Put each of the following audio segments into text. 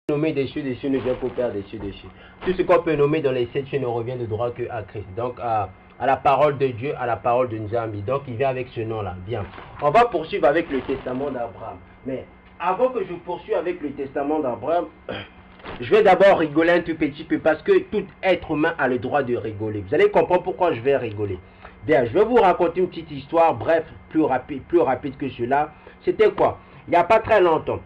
Nommer dessus ne vient qu'au Père dessus. Tout ce qu'on peut nommer dans les 7 cieux ne revient de droit que à Christ. Donc à la parole de Dieu, à la parole de Nzambi. Donc il vient avec ce nom-là. Bien. On va poursuivre avec le testament d'Abraham. Mais avant que je poursuive avec le testament d'Abraham, je vais d'abord rigoler un tout petit peu parce que tout être humain a le droit de rigoler. Vous allez comprendre pourquoi je vais rigoler. Bien, je vais vous raconter une petite histoire, bref, plus rapide que cela. C'était quoi? Il n'y a pas très longtemps.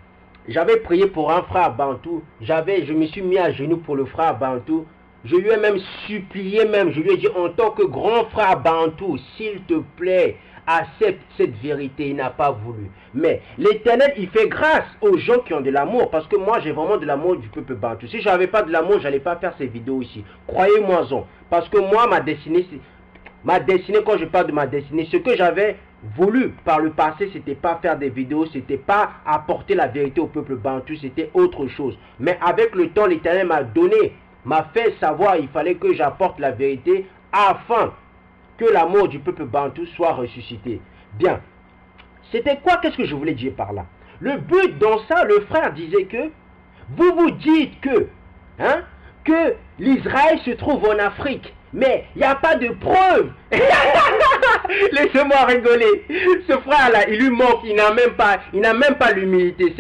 J'avais prié pour un frère Bantou. Je me suis mis à genoux pour le frère Bantou. Je lui ai même supplié, je lui ai dit en tant que grand frère Bantou, s'il te plaît, accepte cette vérité. Il n'a pas voulu. Mais l'Éternel, il fait grâce aux gens qui ont de l'amour. Parce que moi, j'ai vraiment de l'amour du peuple Bantou. Si je n'avais pas de l'amour, je n'allais pas faire ces vidéos ici. Croyez-moi-en. Parce que moi, ma destinée, quand je parle de ma destinée, ce que j'avais voulu par le passé, c'était pas faire des vidéos, c'était pas apporter la vérité au peuple bantou, c'était autre chose. Mais avec le temps, l'Éternel m'a fait savoir, il fallait que j'apporte la vérité afin que l'amour du peuple bantou soit ressuscité. Bien. C'était quoi? Qu'est-ce que je voulais dire par là? Le but dans ça, le frère disait que vous vous dites que l'Israël se trouve en Afrique. Mais il n'y a pas de preuve. Laissez-moi rigoler. Ce frère-là, il lui manque, il n'a même pas l'humilité.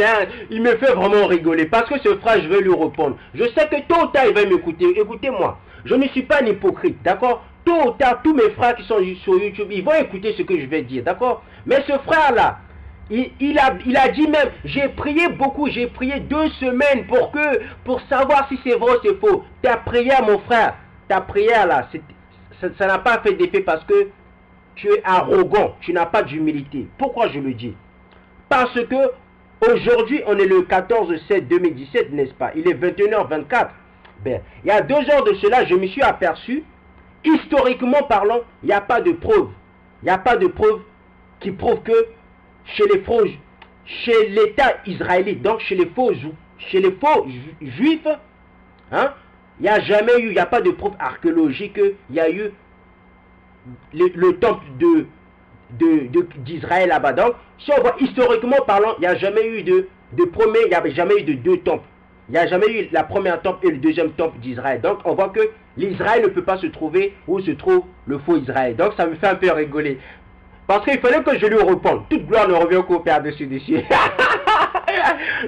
Il me fait vraiment rigoler. Parce que ce frère, je vais lui répondre. Je sais que tôt ou tard, il va m'écouter. Écoutez-moi, je ne suis pas un hypocrite, d'accord? Tôt ou tard, tous mes frères qui sont sur YouTube, ils vont écouter ce que je vais dire, d'accord? Mais ce frère-là, il a dit même, j'ai prié beaucoup, j'ai prié 2 semaines pour savoir si c'est vrai ou c'est faux. Ta prière, mon frère, ta prière là, ça n'a pas fait d'effet parce que tu es arrogant, tu n'as pas d'humilité. Pourquoi je le dis? Parce que aujourd'hui, on est le 14/7/2017, n'est-ce pas? Il est 21h24. Ben, il y a 2 heures de cela, je me suis aperçu, historiquement parlant, il n'y a pas de preuve. Il n'y a pas de preuve qui prouve que chez l'État israélite, donc chez les faux juifs, il n'y a jamais eu, il n'y a pas de preuve archéologique qu'il y a eu le temple d'Israël là-bas. Donc, si on voit historiquement parlant, il n'y a jamais eu de premier, il n'y a jamais eu de 2 temples. Il n'y a jamais eu la première temple et le deuxième temple d'Israël. Donc, on voit que l'Israël ne peut pas se trouver où se trouve le faux Israël. Donc, ça me fait un peu rigoler. Parce qu'il fallait que je lui réponde. Toute gloire ne revient qu'au Père dessus.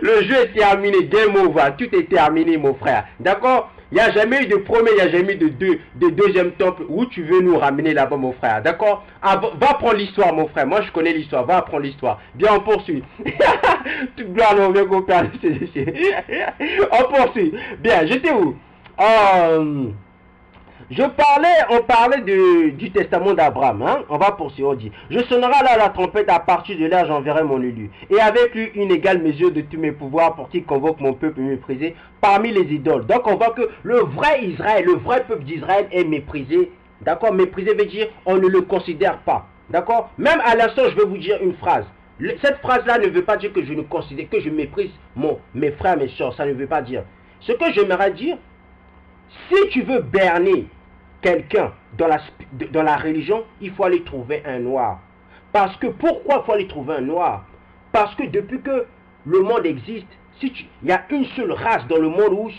Le jeu est terminé. Game over. Tout est terminé, mon frère. D'accord? Il n'y a jamais eu de premier, il n'y a jamais eu de deuxième temple. Où tu veux nous ramener là-bas, mon frère? D'accord? Va prendre l'histoire, mon frère. Moi, je connais l'histoire. Va apprendre l'histoire. Bien, on poursuit. Toute gloire ne revient qu'au Père dessus. On poursuit. Bien, j'étais où? On parlait du testament d'Abraham, on va poursuivre, on dit, je sonnerai là la trompette, à partir de là j'enverrai mon élu, et avec lui une égale mesure de tous mes pouvoirs pour qu'il convoque mon peuple méprisé parmi les idoles. Donc on voit que le vrai Israël, le vrai peuple d'Israël est méprisé, d'accord? Méprisé veut dire on ne le considère pas, d'accord? Même à l'instant je vais vous dire une phrase. Cette phrase-là ne veut pas dire que je ne considère, que je méprise mes frères, mes soeurs, ça ne veut pas dire. Ce que j'aimerais dire, si tu veux berner quelqu'un dans la religion, il faut aller trouver un noir. Parce que pourquoi il faut aller trouver un noir? Parce que depuis que le monde existe, il y a une seule race dans le monde où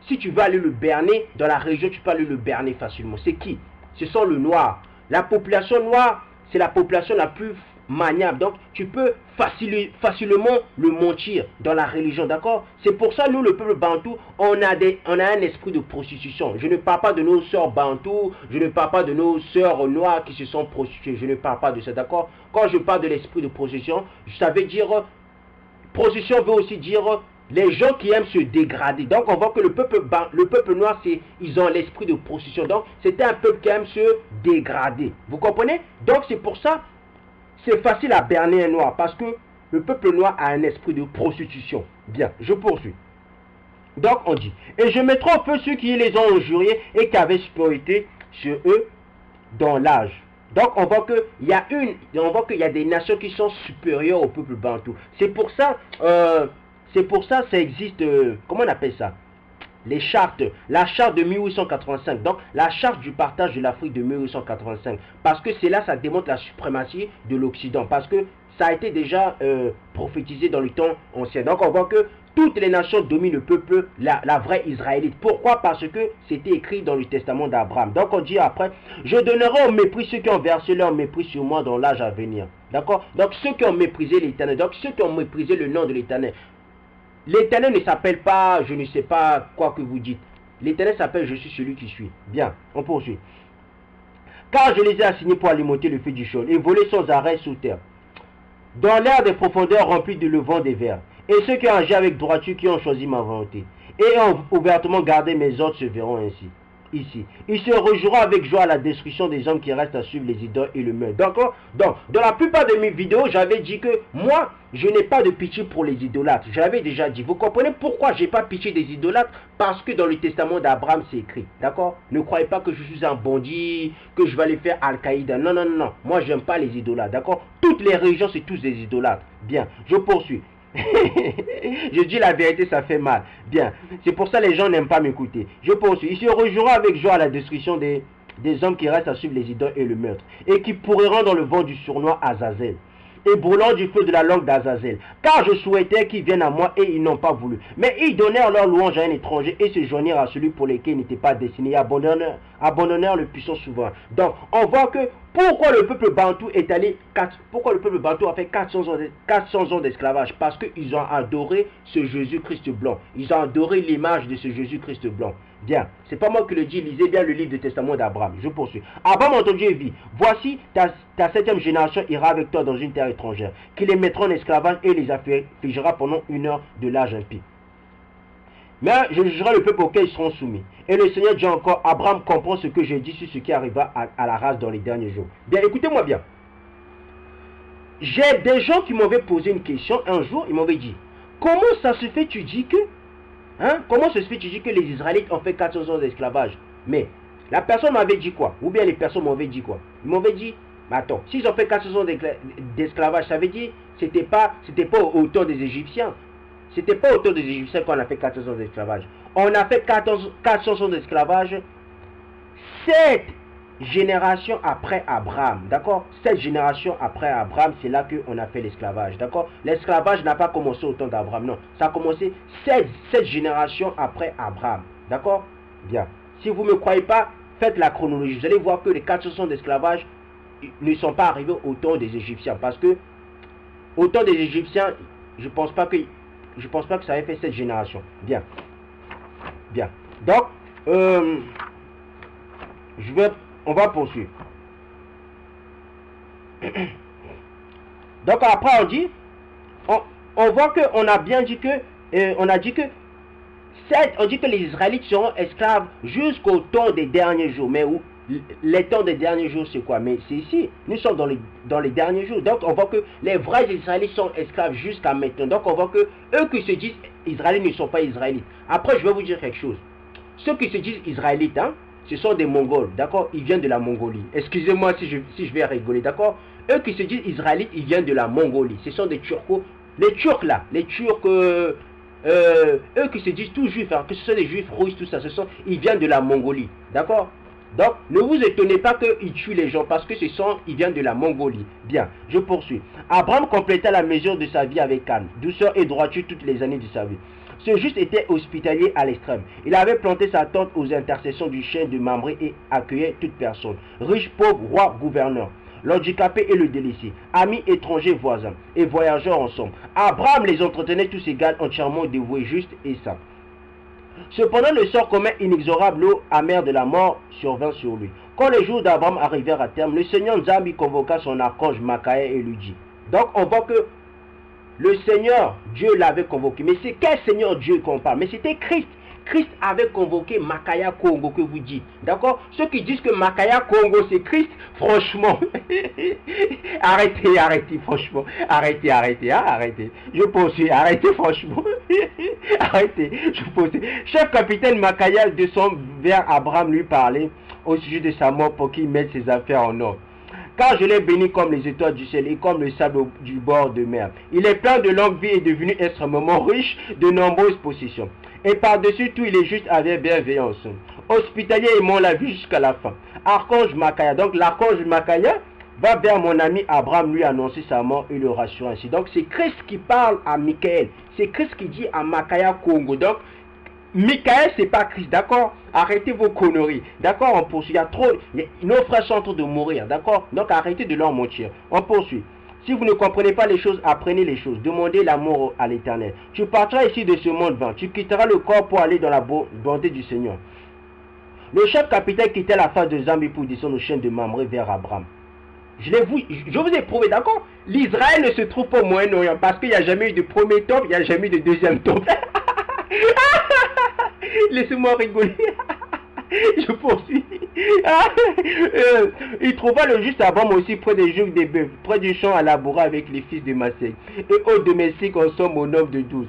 si tu veux aller le berner dans la religion, tu peux aller le berner facilement. C'est qui? Ce sont les noirs. La population noire, c'est la population la plus maniable. Donc, tu peux facilement le mentir dans la religion, d'accord? C'est pour ça, nous, le peuple bantou, on a un esprit de prostitution. Je ne parle pas de nos sœurs bantou, je ne parle pas de nos sœurs noires qui se sont prostituées. Je ne parle pas de ça, d'accord? Quand je parle de l'esprit de prostitution, ça veut dire, prostitution veut aussi dire les gens qui aiment se dégrader. Donc, on voit que le peuple noir, ils ont l'esprit de prostitution. Donc, c'était un peuple qui aime se dégrader. Vous comprenez? Donc, c'est pour ça, c'est facile à berner un noir parce que le peuple noir a un esprit de prostitution. Bien, je poursuis. Donc on dit, et je mettrai au feu ceux qui les ont injuriés et qui avaient supériorité sur eux dans l'âge. Donc on voit qu'il y a des nations qui sont supérieures au peuple bantou. C'est pour ça, ça existe, comment on appelle ça? Les chartes, la charte de 1885, donc la charte du partage de l'Afrique de 1885, parce que c'est là, ça démontre la suprématie de l'Occident, parce que ça a été déjà prophétisé dans le temps ancien. Donc on voit que toutes les nations dominent le peuple, la vraie Israélite. Pourquoi? Parce que c'était écrit dans le testament d'Abraham. Donc on dit après, je donnerai au mépris ceux qui ont versé leur mépris sur moi dans l'âge à venir. D'accord? Donc ceux qui ont méprisé l'Éternel, donc ceux qui ont méprisé le nom de l'Éternel. L'Éternel ne s'appelle pas, je ne sais pas quoi que vous dites. L'Éternel s'appelle je suis celui qui suis. Bien, on poursuit. Car je les ai assignés pour alimenter le feu du Sheol et voler sans arrêt sous terre, dans l'air des profondeurs remplies de le vent des vers. Et ceux qui ont agi avec droiture, qui ont choisi ma volonté, et ont ouvertement gardé mes ordres, se verront ainsi. Ici. Ils se réjouiront avec joie à la destruction des hommes qui restent à suivre les idoles et le meurtre. D'accord? Donc, dans la plupart de mes vidéos, j'avais dit que moi, je n'ai pas de pitié pour les idolâtres. J'avais déjà dit. Vous comprenez pourquoi je n'ai pas pitié des idolâtres? Parce que dans le testament d'Abraham, c'est écrit. D'accord? Ne croyez pas que je suis un bandit, que je vais aller faire Al-Qaïda. Non, non, non, non. Moi, je n'aime pas les idolâtres. D'accord? Toutes les religions, c'est tous des idolâtres. Bien, je poursuis. Je dis la vérité, ça fait mal. Bien, c'est pour ça que les gens n'aiment pas m'écouter. Je poursuis. Il se réjouira avec joie à la destruction des hommes qui restent à suivre les idoles et le meurtre, et qui pourriront dans le vent du sournois Azazel, et brûlant du feu de la langue d'Azazel. Car je souhaitais qu'ils viennent à moi et ils n'ont pas voulu. Mais ils donnèrent leur louange à un étranger et se joignirent à celui pour lequel ils n'étaient pas destinés, et abandonnèrent le puissant souverain. Donc, on voit que pourquoi le peuple bantou est allé, pourquoi le peuple bantou a fait 400 ans d'esclavage? Parce qu'ils ont adoré ce Jésus-Christ blanc. Ils ont adoré l'image de ce Jésus-Christ blanc. Bien, c'est pas moi qui le dis, lisez bien le livre du testament d'Abraham. Je poursuis. Abraham entendit et vit, voici ta septième génération ira avec toi dans une terre étrangère, qui les mettra en esclavage et les affligera pendant 1 heure de l'âge impie. Mais je jugerai le peuple auquel ils seront soumis. Et le Seigneur dit encore, Abraham comprend ce que j'ai dit sur ce qui arriva à la race dans les derniers jours. Bien, écoutez-moi bien. J'ai des gens qui m'avaient posé une question un jour, ils m'avaient dit, comment ça se fait, tu dis que comment se fait, tu dis que les Israélites ont fait 400 ans d'esclavage? Mais la personne m'avait dit quoi? Ou bien les personnes m'avaient dit quoi? Ils m'avaient dit, mais attends, s'ils ont fait 400 ans d'esclavage, ça veut dire c'était pas au temps des Égyptiens. C'était pas au temps des Égyptiens qu'on a fait 400 ans d'esclavage. On a fait 400 ans d'esclavage 7 générations après Abraham. D'accord? 7 générations après Abraham, c'est là qu'on a fait l'esclavage. D'accord? L'esclavage n'a pas commencé au temps d'Abraham. Non, ça a commencé 7 générations après Abraham. D'accord? Bien. Si vous ne me croyez pas, faites la chronologie. Vous allez voir que les 400 ans d'esclavage ne sont pas arrivés au temps des Égyptiens. Parce que au temps des Égyptiens, je pense pas que ça ait fait 7 générations. Bien. Bien. Donc, on va poursuivre. Donc après on dit, on voit que on a bien dit que, on dit que les Israélites seront esclaves jusqu'au temps des derniers jours. Mais où les temps des derniers jours, c'est quoi? Mais c'est ici. Nous sommes dans les derniers jours. Donc on voit que les vrais Israélites sont esclaves jusqu'à maintenant. Donc on voit que eux qui se disent Israélites ne sont pas Israélites. Après je vais vous dire quelque chose. Ceux qui se disent Israélites, ce sont des Mongols, d'accord? Ils viennent de la Mongolie. Excusez-moi si je vais rigoler, d'accord? Eux qui se disent Israélites, ils viennent de la Mongolie. Ce sont des Turcos. Les Turcs là, les Turcs, eux qui se disent tous juifs, que ce sont des juifs russes, tout ça, ils viennent de la Mongolie, d'accord? Donc, ne vous étonnez pas qu'ils tuent les gens, parce que ils viennent de la Mongolie. Bien, je poursuis. Abraham compléta la mesure de sa vie avec calme, douceur et droiture toutes les années de sa vie. Ce juste était hospitalier à l'extrême. Il avait planté sa tente aux intercessions du chêne de Mamré et accueillait toute personne, riche, pauvre, roi, gouverneur, l'handicapé et le délaissé, amis, étrangers, voisins et voyageurs ensemble. Abraham les entretenait tous égales, entièrement dévoués, justes et saints. Cependant, le sort commun inexorable, l'eau amère de la mort survint sur lui. Quand les jours d'Abraham arrivèrent à terme, le Seigneur Nzambi convoqua son archange Makaïa et lui dit. Donc on voit que le Seigneur Dieu l'avait convoqué. Mais c'est quel Seigneur Dieu qu'on parle? Mais c'était Christ. Christ avait convoqué Makaïa Congo que vous dites. D'accord? Ceux qui disent que Makaïa Congo c'est Christ, franchement, arrêtez, franchement. Arrêtez. Je poursuis, arrêtez, franchement. Arrêtez, je poursuis. Chef capitaine Makaïa descend vers Abraham lui parler au sujet de sa mort pour qu'il mette ses affaires en ordre. Car je l'ai béni comme les étoiles du ciel et comme le sable du bord de mer. Il est plein de longue vie et devenu extrêmement riche de nombreuses possessions. Et par-dessus tout, il est juste avec bienveillance. Hospitalier aimant la vie jusqu'à la fin. Archange Makaïa. Donc l'archange Makaïa va vers mon ami Abraham, lui annoncer sa mort et le rassurer ainsi. Donc c'est Christ qui parle à Michael. C'est Christ qui dit à Makaya Kongo. Donc Michael, c'est pas Christ, d'accord? Arrêtez vos conneries, d'accord? On poursuit. Nos frères sont en train de mourir, d'accord? Donc arrêtez de leur mentir. On poursuit. Si vous ne comprenez pas les choses, apprenez les choses. Demandez l'amour à l'Éternel. Tu partiras ici de ce monde vain. Tu quitteras le corps pour aller dans la bonté du Seigneur. Le chef capitaine quittait la face de Zambie pour descendre au chêne de Mamré vers Abraham. Je vous ai prouvé, d'accord? L'Israël ne se trouve pas au Moyen-Orient parce qu'il n'y a jamais eu de premier temple, il n'y a jamais eu de deuxième temple. Laissez-moi rigoler. Je poursuis. Il trouva le juste Abraham aussi près des jougs des bœufs, près du champ à labourer avec les fils de Massé, et au domestique en somme au nombre de 12.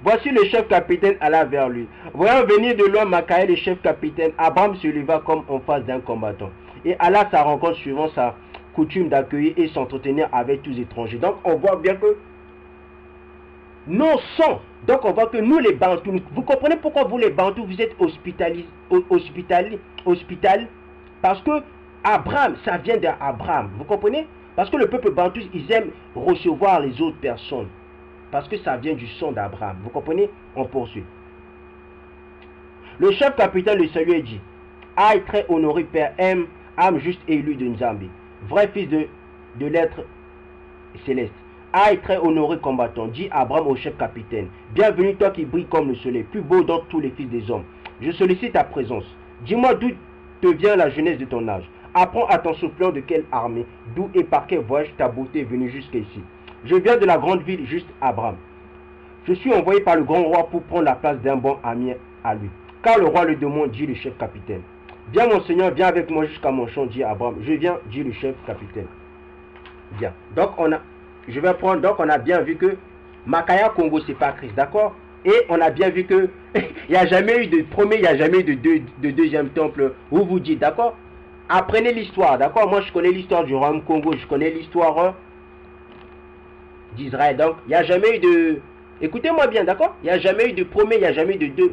Voici le chef capitaine alla vers lui. Voyant venir de loin Makaël, le chef capitaine, Abraham se leva comme en face d'un combattant, et alla à sa rencontre suivant sa coutume d'accueillir et s'entretenir avec tous les étrangers. Donc on voit bien que nos sons, donc on voit que nous les Bantous, vous comprenez pourquoi vous les Bantous, vous êtes hospital, parce que Abraham, ça vient d'Abraham, vous comprenez? Parce que le peuple Bantou, ils aiment recevoir les autres personnes, parce que ça vient du son d'Abraham, vous comprenez? On poursuit. Le chef capitaine le salut dit, aïe très honoré Père, âme juste élu de Nzambi, vrai fils de l'être céleste. Aïe très honoré combattant, dit Abraham au chef capitaine. Bienvenue toi qui brille comme le soleil, plus beau d'entre tous les fils des hommes. Je sollicite ta présence. Dis-moi d'où te vient la jeunesse de ton âge. Apprends à ton soufflant de quelle armée, d'où et par quel voyage ta beauté est venue jusqu'ici. Je viens de la grande ville, juste Abraham. Je suis envoyé par le grand roi pour prendre la place d'un bon ami à lui. Car le roi le demande, dit le chef capitaine. Viens mon Seigneur, viens avec moi jusqu'à mon champ, dit Abraham. Je viens, dit le chef capitaine. Bien. Donc on a bien vu que Makaya Kongo c'est pas Christ, d'accord? Et on a bien vu que il n'y a jamais eu de premier, il n'y a jamais eu de deuxième temple. Vous dites, d'accord? Apprenez l'histoire, d'accord? Moi je connais l'histoire du royaume Congo, je connais l'histoire d'Israël. Donc il n'y a jamais eu de, écoutez-moi bien, d'accord? Il n'y a jamais eu de premier, il n'y a jamais eu de deux,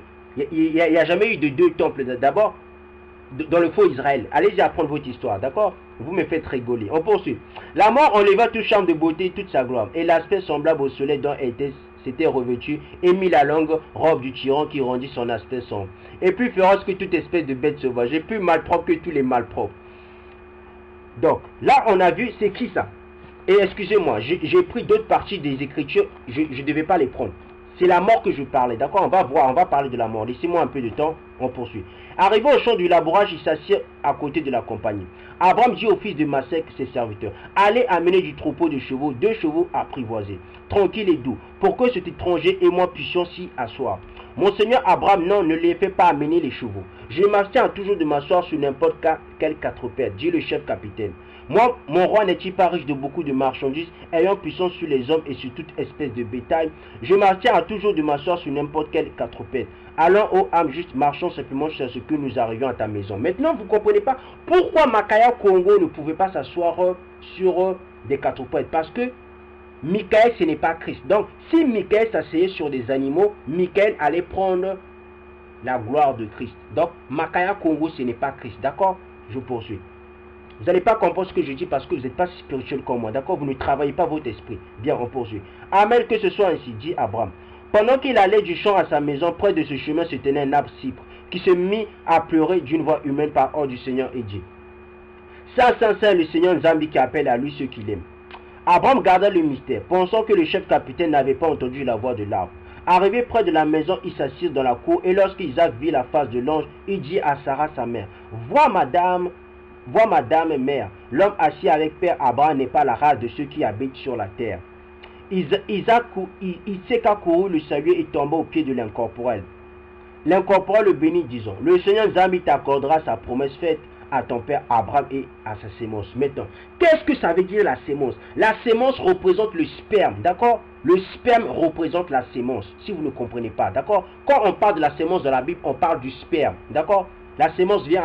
il y a jamais eu de deux temples. D'abord dans le faux Israël. Allez-y apprendre votre histoire, d'accord? Vous me faites rigoler. On poursuit. La mort enleva tout charme de beauté, toute sa gloire, et l'aspect semblable au soleil dont s'était revêtu, et mit la longue robe du tyran qui rendit son aspect sombre, et plus féroce que toute espèce de bête sauvage, et plus malpropre que tous les malpropres. Donc, là, on a vu, c'est qui ça? Et excusez-moi, j'ai pris d'autres parties des Écritures, je ne devais pas les prendre. C'est la mort que je parlais, d'accord? On va voir, on va parler de la mort. Laissez-moi un peu de temps, on poursuit. Arrivé au champ du labourage, il s'assied à côté de la compagnie. Abraham dit au fils de Massek, ses serviteurs, allez amener du troupeau de chevaux, 2 chevaux apprivoisés, tranquilles et doux, pour que cet étranger et moi puissions s'y asseoir. Mon seigneur Abraham, non, ne les fait pas amener les chevaux. Je m'abstiens toujours de m'asseoir sur n'importe quel quadrupède, dit le chef capitaine. Moi, mon roi n'est-il pas riche de beaucoup de marchandises, ayant puissance sur les hommes et sur toute espèce de bétail? Je m'abstiens à toujours de m'asseoir sur n'importe quel quadrupède. Allons, ô âme juste, marchons simplement sur ce que nous arrivions à ta maison. Maintenant, vous ne comprenez pas pourquoi Makaya Kongo ne pouvait pas s'asseoir sur des quadrupèdes. Parce que Michael, ce n'est pas Christ. Donc, si Michael s'asseyait sur des animaux, Michael allait prendre la gloire de Christ. Donc, Makaya Kongo, ce n'est pas Christ. D'accord? Je poursuis. Vous n'allez pas comprendre ce que je dis parce que vous n'êtes pas spirituel comme moi. D'accord? Vous ne travaillez pas votre esprit. Bien, on poursuit. Amen, que ce soit ainsi, dit Abraham. Pendant qu'il allait du champ à sa maison, près de ce chemin se tenait un arbre cypre, qui se mit à pleurer d'une voix humaine par ordre du Seigneur et dit, Saint, Saint, Saint, le Seigneur Nzambi qui appelle à lui ceux qu'il aime. Abraham garda le mystère, pensant que le chef capitaine n'avait pas entendu la voix de l'arbre. Arrivé près de la maison, il s'assit dans la cour, et lorsqu'Isaac vit la face de l'ange, il dit à Sarah sa mère, Vois madame mère, l'homme assis avec père Abraham n'est pas la race de ceux qui habitent sur la terre. Isaac courut le saluer et tomba aux pieds de l'incorporel. L'incorporel le bénit, disant, le Seigneur Nzambi t'accordera sa promesse faite à ton père Abraham et à sa sémence. Maintenant, qu'est-ce que ça veut dire la sémence? La sémence représente le sperme, d'accord? Le sperme représente la sémence, si vous ne comprenez pas, d'accord? Quand on parle de la sémence dans la Bible, on parle du sperme, d'accord? La sémence vient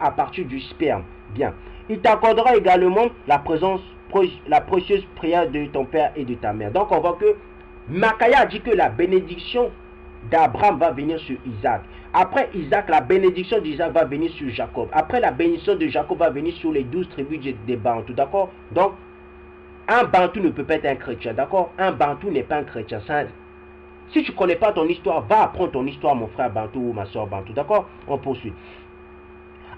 à partir du sperme. Bien. Il t'accordera également la précieuse prière de ton père et de ta mère. Donc on voit que Makaya dit que la bénédiction d'Abraham va venir sur Isaac. Après Isaac, la bénédiction d'Isaac va venir sur Jacob. Après la bénédiction de Jacob va venir sur les 12 tribus des Bantous, d'accord? Donc, un Bantou ne peut pas être un chrétien, d'accord? Un Bantou n'est pas un chrétien. Si tu ne connais pas ton histoire, va apprendre ton histoire, mon frère Bantou ou ma soeur Bantou, d'accord? On poursuit.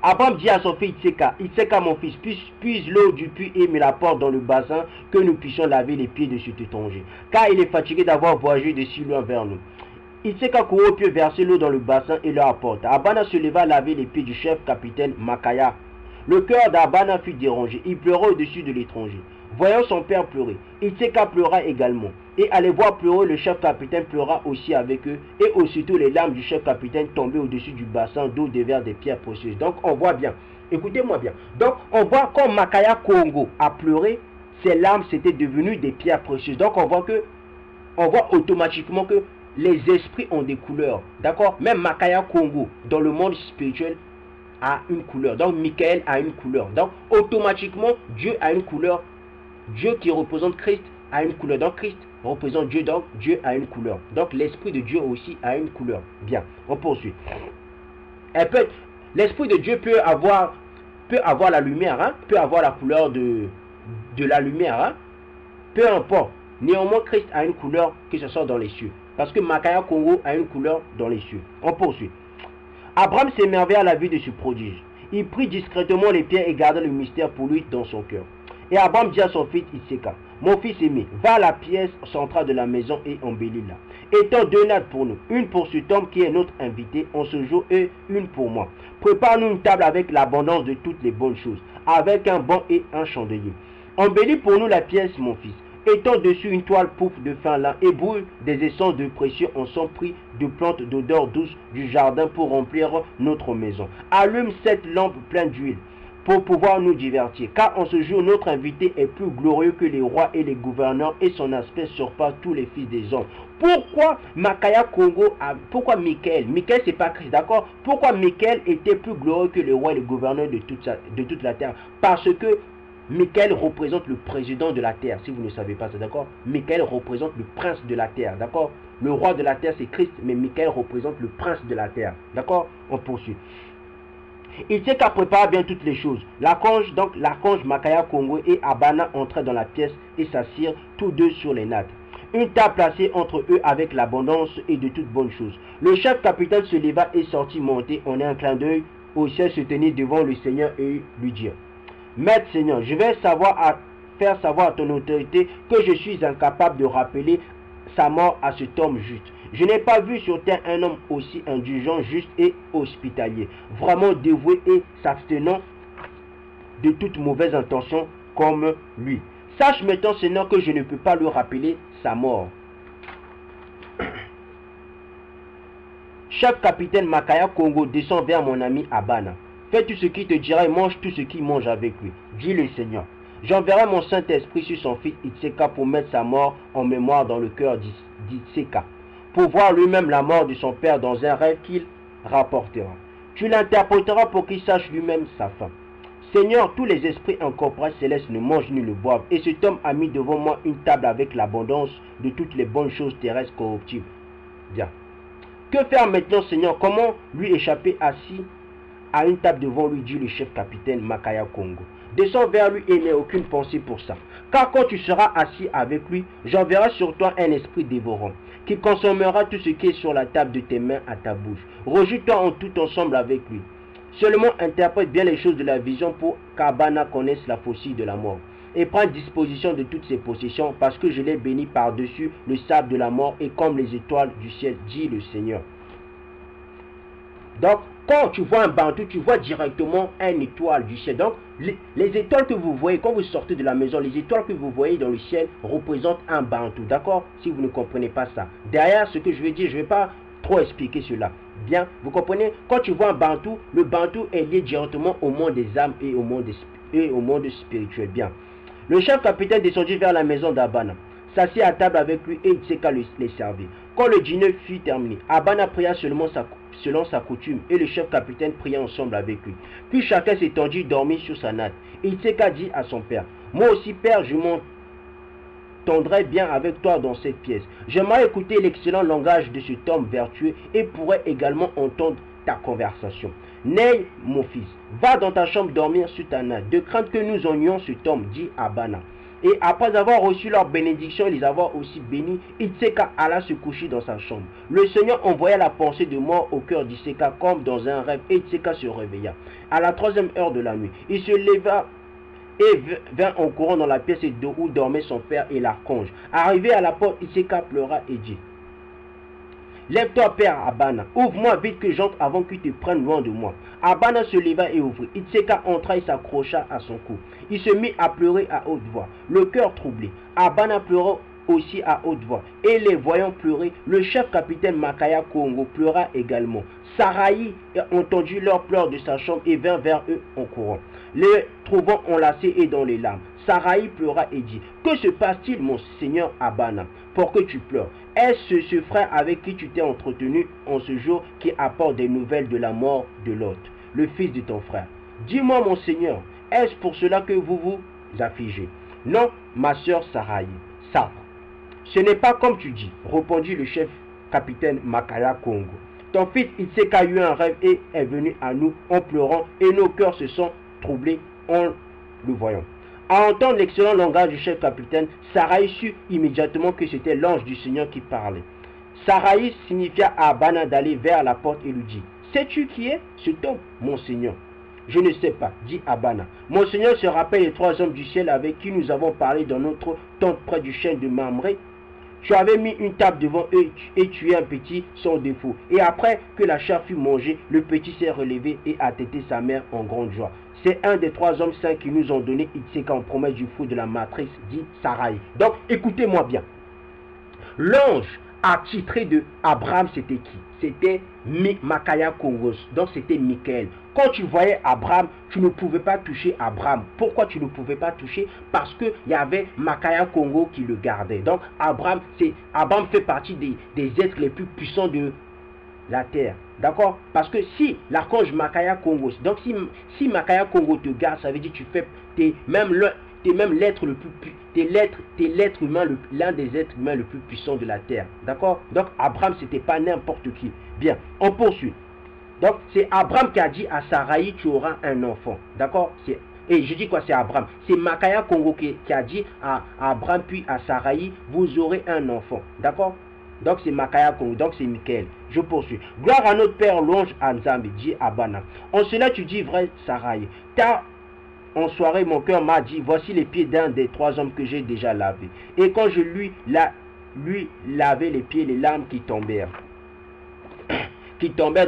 Abraham dit à son fils Itseka mon fils, puise l'eau du puits et me la porte dans le bassin, que nous puissions laver les pieds de cet étranger. Car il est fatigué d'avoir voyagé de si loin vers nous. Itseka courut au pied verser l'eau dans le bassin et leur apporta. Abana se leva à laver les pieds du chef capitaine Makaya. Le cœur d'Abana fut dérangé, il pleura au-dessus de l'étranger. Voyant son père pleurer, Itseka pleura également. Et à les voir pleurer, le chef capitaine pleura aussi avec eux. Et aussitôt les larmes du chef capitaine tombaient au-dessus du bassin d'eau devers des pierres précieuses. Donc on voit bien, écoutez-moi bien. Donc on voit quand Makaya Kongo a pleuré, ses larmes s'étaient devenues des pierres précieuses. Donc on voit automatiquement que les esprits ont des couleurs. D'accord? Même Makaya Kongo, dans le monde spirituel, a une couleur. Donc Michael a une couleur. Donc automatiquement, Dieu a une couleur. Dieu qui représente Christ a une couleur. Donc Christ représente Dieu, donc Dieu a une couleur. Donc l'Esprit de Dieu aussi a une couleur. Bien, on poursuit. L'Esprit de Dieu peut avoir la lumière, hein, peut avoir la couleur de la lumière, hein, peu importe. Néanmoins, Christ a une couleur que ce soit dans les cieux. Parce que Makaya Kongo a une couleur dans les cieux. On poursuit. Abraham s'émerveilla à la vue de ce prodige. Il prit discrètement les pierres et garda le mystère pour lui dans son cœur. Et Abraham dit à son fils Itseka, mon fils aimé, va à la pièce centrale de la maison et embellis-la. Étends 2 nattes pour nous, une pour cet homme qui est notre invité en ce jour et une pour moi. Prépare-nous une table avec l'abondance de toutes les bonnes choses, avec un banc et un chandelier. Embellis pour nous la pièce, mon fils. Étends dessus une toile pourpre de fin lin et brûle des essences de précieux en son prix de plantes d'odeur douce du jardin pour remplir notre maison. Allume 7 lampes pleines d'huile pour pouvoir nous divertir. Car en ce jour, notre invité est plus glorieux que les rois et les gouverneurs et son aspect surpasse tous les fils des hommes. Pourquoi Makaya Kongo, pourquoi Michael c'est pas Christ, d'accord? Pourquoi Michael était plus glorieux que les rois et les gouverneurs de toute la terre? Parce que Michael représente le président de la terre, si vous ne savez pas ça, d'accord? Michael représente le prince de la terre, d'accord? Le roi de la terre c'est Christ, mais Michael représente le prince de la terre, d'accord? On poursuit. Il sait qu'à préparer bien toutes les choses. L'archange Makaya Kongo et Abana entraient dans la pièce et s'assirent tous deux sur les nattes. Une table placée entre eux avec l'abondance et de toutes bonnes choses. Le chef capitaine se leva et sortit monter en un clin d'œil au ciel, se tenir devant le Seigneur et lui dire: Maître Seigneur, je vais faire savoir à ton autorité que je suis incapable de rappeler sa mort à cet homme juste. Je n'ai pas vu sur terre un homme aussi indulgent, juste et hospitalier, vraiment dévoué et s'abstenant de toute mauvaise intention comme lui. Sache maintenant, Seigneur, que je ne peux pas lui rappeler sa mort. Chef capitaine Makaya Kongo descend vers mon ami Abana. Fais tout ce qu'il te dira et mange tout ce qu'il mange avec lui, dit le Seigneur. J'enverrai mon Saint-Esprit sur son fils Itseka pour mettre sa mort en mémoire dans le cœur d'Itseka, pour voir lui-même la mort de son père dans un rêve qu'il rapportera. Tu l'interpréteras pour qu'il sache lui-même sa fin. Seigneur, tous les esprits incorporels célestes ne mangent ni ne boivent, et cet homme a mis devant moi une table avec l'abondance de toutes les bonnes choses terrestres corruptibles. Bien. Que faire maintenant, Seigneur? Comment lui échapper assis à une table devant lui, dit le chef capitaine Makaya Kongo. Descends vers lui et n'aie aucune pensée pour ça. Car quand tu seras assis avec lui, j'enverrai sur toi un esprit dévorant, qui consommera tout ce qui est sur la table de tes mains à ta bouche. Rejette-toi en tout ensemble avec lui. Seulement interprète bien les choses de la vision pour qu'Abana connaisse la faucille de la mort. Et prends disposition de toutes ses possessions, parce que je l'ai béni par-dessus le sable de la mort et comme les étoiles du ciel, dit le Seigneur. Donc, quand tu vois un bantou, tu vois directement une étoile du ciel. Donc, les étoiles que vous voyez, quand vous sortez de la maison, les étoiles que vous voyez dans le ciel représentent un bantou. D'accord? Si vous ne comprenez pas ça. Derrière ce que je vais dire, je ne vais pas trop expliquer cela. Bien, vous comprenez? Quand tu vois un bantou, le bantou est lié directement au monde des âmes et au monde spirituel. Bien. Le chef capitaine descendit vers la maison d'Abana, s'assit à table avec lui et Itseka les servit. Quand le dîner fut terminé, Abana pria selon sa coutume et le chef capitaine pria ensemble avec lui. Puis chacun s'étendit dormir sur sa natte. Itseka dit à son père: Moi aussi, père, je m'entendrai bien avec toi dans cette pièce. J'aimerais écouter l'excellent langage de cet homme vertueux et pourrais également entendre ta conversation. Ney, mon fils, va dans ta chambre dormir sur ta natte, de crainte que nous enions cet homme, dit Abana. Et après avoir reçu leur bénédiction et les avoir aussi bénis, Itseka alla se coucher dans sa chambre. Le Seigneur envoya la pensée de mort au cœur d'Itseka comme dans un rêve, et Itseka se réveilla. À la 3e heure de la nuit, il se leva et vint en courant dans la pièce où dormait son père et l'archange. Arrivé à la porte, Itseka pleura et dit: Lève-toi, père Abana, ouvre-moi vite que j'entre avant qu'il te prenne loin de moi. Abana se leva et ouvrit. Itseka entra et s'accrocha à son cou. Il se mit à pleurer à haute voix, le cœur troublé. Abana pleura aussi à haute voix. Et les voyant pleurer, le chef capitaine Makaya Kongo pleura également. Saraï entendit leurs pleurs de sa chambre et vint vers eux en courant, les trouvant enlacés et dans les larmes. Saraï pleura et dit: Que se passe-t-il, mon seigneur Abana, pour que tu pleures? Est-ce ce frère avec qui tu t'es entretenu en ce jour qui apporte des nouvelles de la mort de Lot, le fils de ton frère? Dis-moi, mon seigneur, est-ce pour cela que vous vous affligez? Non, ma sœur Saraï, sabre. Ce n'est pas comme tu dis, répondit le chef capitaine Makaya Kongo. Ton fils Itseka a eu un rêve et est venu à nous en pleurant, et nos cœurs se sont troublés en le voyant. À entendre l'excellent langage du chef capitaine, Saraï sut immédiatement que c'était l'ange du Seigneur qui parlait. Saraï signifia à Abana d'aller vers la porte et lui dit: Sais-tu qui est cet homme, mon Seigneur? Je ne sais pas, dit Abana. Mon Seigneur se rappelle les 3 hommes du ciel avec qui nous avons parlé dans notre tente près du chêne de Mamré. Tu avais mis une table devant eux et tué un petit sans défaut. Et après que la chair fut mangée, le petit s'est relevé et a tété sa mère en grande joie. C'est un des 3 hommes saints qui nous ont donné Itseka en promesse du fruit de la matrice, dit Saraï. Donc écoutez-moi bien. L'ange attitré de Abraham, c'était qui? C'était Makaya Kongos. Donc c'était Michael. Quand tu voyais Abraham, tu ne pouvais pas toucher Abraham. Pourquoi tu ne pouvais pas toucher? Parce qu'il y avait Makaya Kongo qui le gardait. Donc Abraham fait partie des êtres les plus puissants de la terre. D'accord? Parce que si l'archange Makaya Kongo, donc si Makaya Kongo te garde, ça veut dire que tu fais, t'es même l'être le plus, t'es l'être humain, l'un des êtres humains le plus puissant de la terre. D'accord? Donc Abraham, c'était pas n'importe qui. Bien, on poursuit. Donc c'est Abraham qui a dit à Saraï: tu auras un enfant. D'accord? Et je dis quoi? C'est Abraham. C'est Makaya Kongo qui a dit à Abraham puis à Saraï: vous aurez un enfant. D'accord? Donc c'est Makaya Kongo, donc c'est Michael. Je poursuis. Gloire à notre Père, louange à Nzambe, dit Abana. En cela tu dis vrai, Saraï. Car en soirée mon cœur m'a dit: voici les pieds d'un des 3 hommes que j'ai déjà lavés. Et quand je lui lavai les pieds, les larmes qui tombèrent